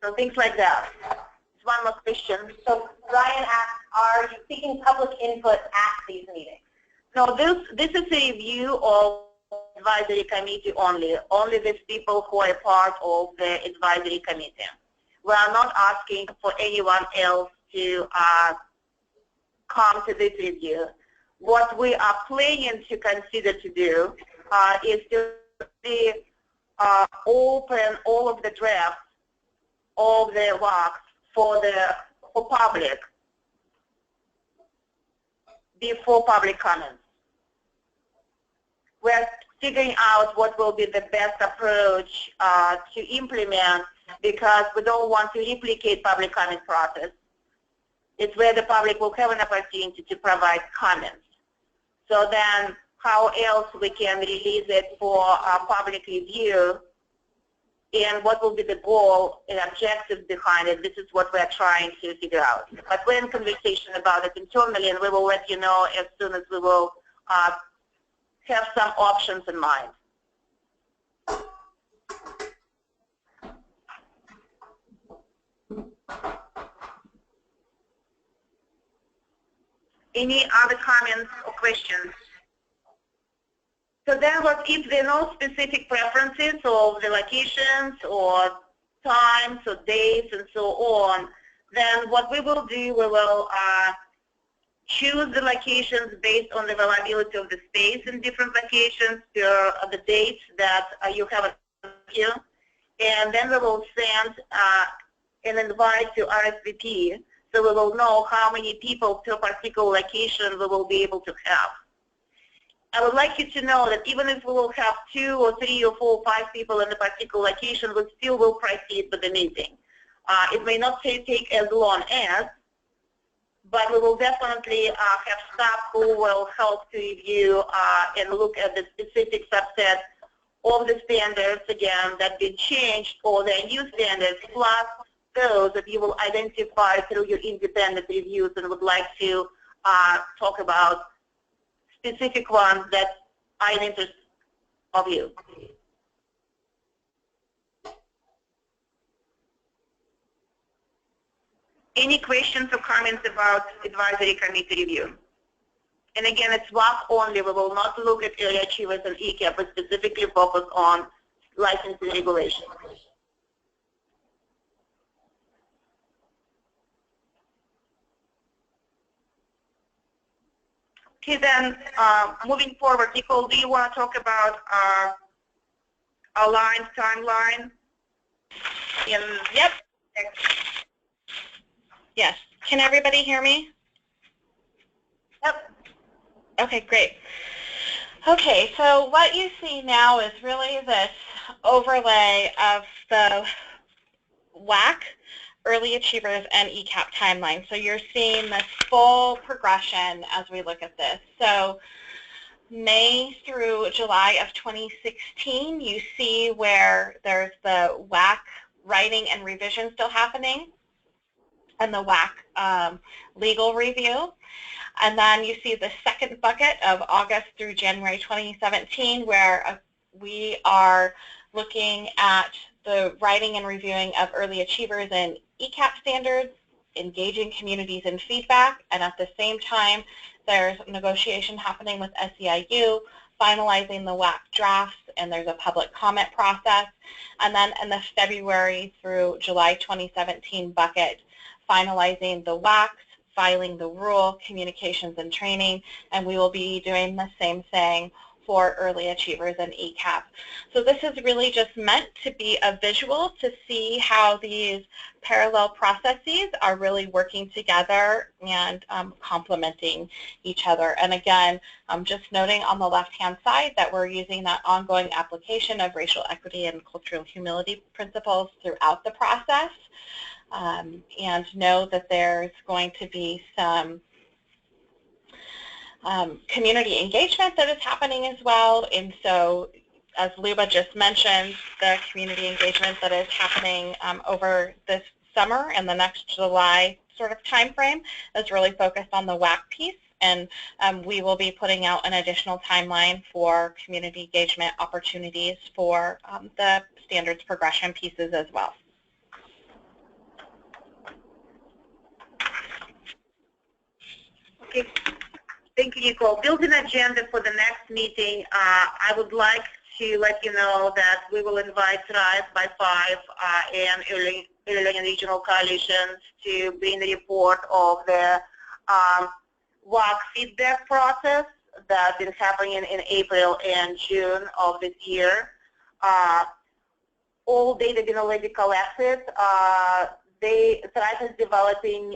So things like that. It's one more question. So Ryan asked, are you seeking public input at these meetings? No, this is a review of advisory committee only. Only these people who are part of the advisory committee. We are not asking for anyone else to come to this review. What we are planning to consider to do is to open all of the drafts of the WACs for public before public comments. We're figuring out what will be the best approach to implement, because we don't want to replicate public comment process. It's where the public will have an opportunity to provide comments. So then how else we can release it for public review, and what will be the goal and objectives behind it. This is what we're trying to figure out. But we're in conversation about it internally, and we will let you know as soon as we will have some options in mind. Any other comments or questions? So then if there are no specific preferences of the locations or times or dates and so on, then what we will do, we will choose the locations based on the availability of the space in different locations, the dates that you have here, and then we will send an invite to RSVP, so we will know how many people to a particular location we will be able to have. I would like you to know that even if we will have 2 or 3 or 4 or 5 people in a particular location, we still will proceed with the meeting. It may not take as long as, but we will definitely have staff who will help to review and look at the specific subset of the standards, again, that been changed, or the new standards, plus those that you will identify through your independent reviews and would like to talk about specific ones that are in interest of you. Any questions or comments about advisory committee review? And again, it's WAC only. We will not look at early achievers and ECAP, but specifically focus on licensing regulation. Okay, then moving forward, Nicole, do you want to talk about Align's timeline? Yep. Yes. Can everybody hear me? Yep. Okay, great. Okay, so what you see now is really this overlay of the WAC, Early Achievers, and ECAP timeline. So you're seeing this full progression as we look at this. So May through July of 2016, you see where there's the WAC writing and revision still happening, and the WAC legal review. And then you see the second bucket of August through January 2017, where we are looking at the writing and reviewing of early achievers and ECAP standards, engaging communities in feedback, and at the same time, there's negotiation happening with SEIU, finalizing the WAC drafts, and there's a public comment process. And then in the February through July 2017 bucket, finalizing the WACs, filing the rule, communications and training, and we will be doing the same thing for early achievers and ECAP. So this is really just meant to be a visual to see how these parallel processes are really working together and complementing each other. And again, I'm just noting on the left-hand side that we're using that ongoing application of racial equity and cultural humility principles throughout the process. And know that there's going to be some community engagement that is happening as well. And so, as Luba just mentioned, the community engagement that is happening over this summer and the next July sort of time frame is really focused on the WAC piece. And we will be putting out an additional timeline for community engagement opportunities for the standards progression pieces as well. Okay. Thank you, Nicole. Building agenda for the next meeting, I would like to let you know that we will invite Thrive by 5 and Early Learning Regional Coalitions to bring the report of the WAC feedback process that is happening in April and June of this year. All data being already collected. Thrive is developing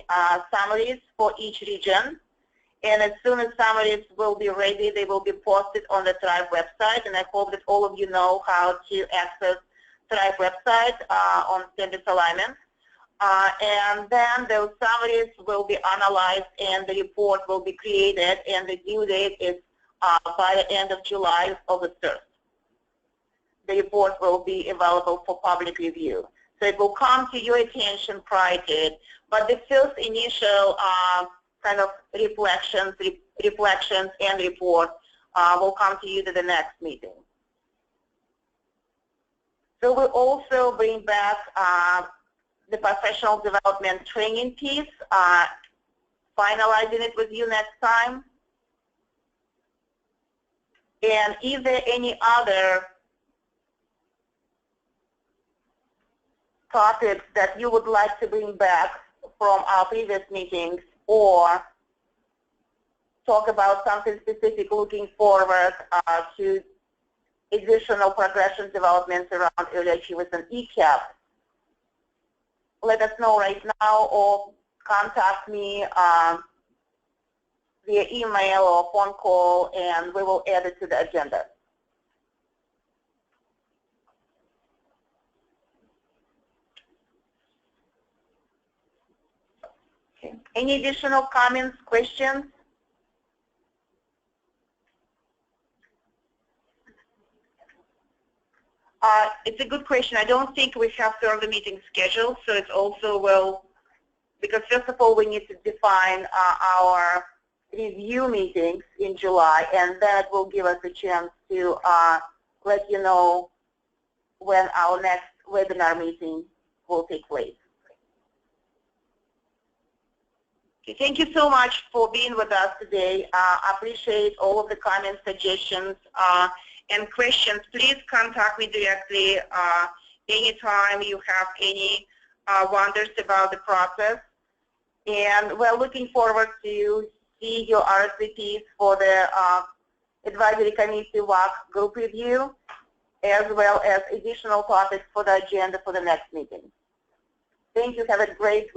summaries for each region. And as soon as summaries will be ready, they will be posted on the Thrive website. And I hope that all of you know how to access Thrive website on standards alignment. And then those summaries will be analyzed and the report will be created. And the due date is by the end of July of the 1st. The report will be available for public review. So it will come to your attention prior to it. But the first initial kind of reflections and report will come to you to the next meeting. So we'll also bring back the professional development training piece, finalizing it with you next time. And is there any other topics that you would like to bring back from our previous meetings, or talk about something specific looking forward to additional progression developments around early achievers and ECAP? Let us know right now or contact me via email or phone call, and we will add it to the agenda. Okay. Any additional comments, questions? It's a good question. I don't think we have further meetings scheduled, so it's also well, because first of all, we need to define our review meetings in July, and that will give us a chance to let you know when our next webinar meeting will take place. Thank you so much for being with us today. I appreciate all of the comments, suggestions, and questions. Please contact me directly anytime you have any wonders about the process. And we're looking forward to see your RSVPs for the Advisory Committee WAC group review, as well as additional topics for the agenda for the next meeting. Thank you. Have a great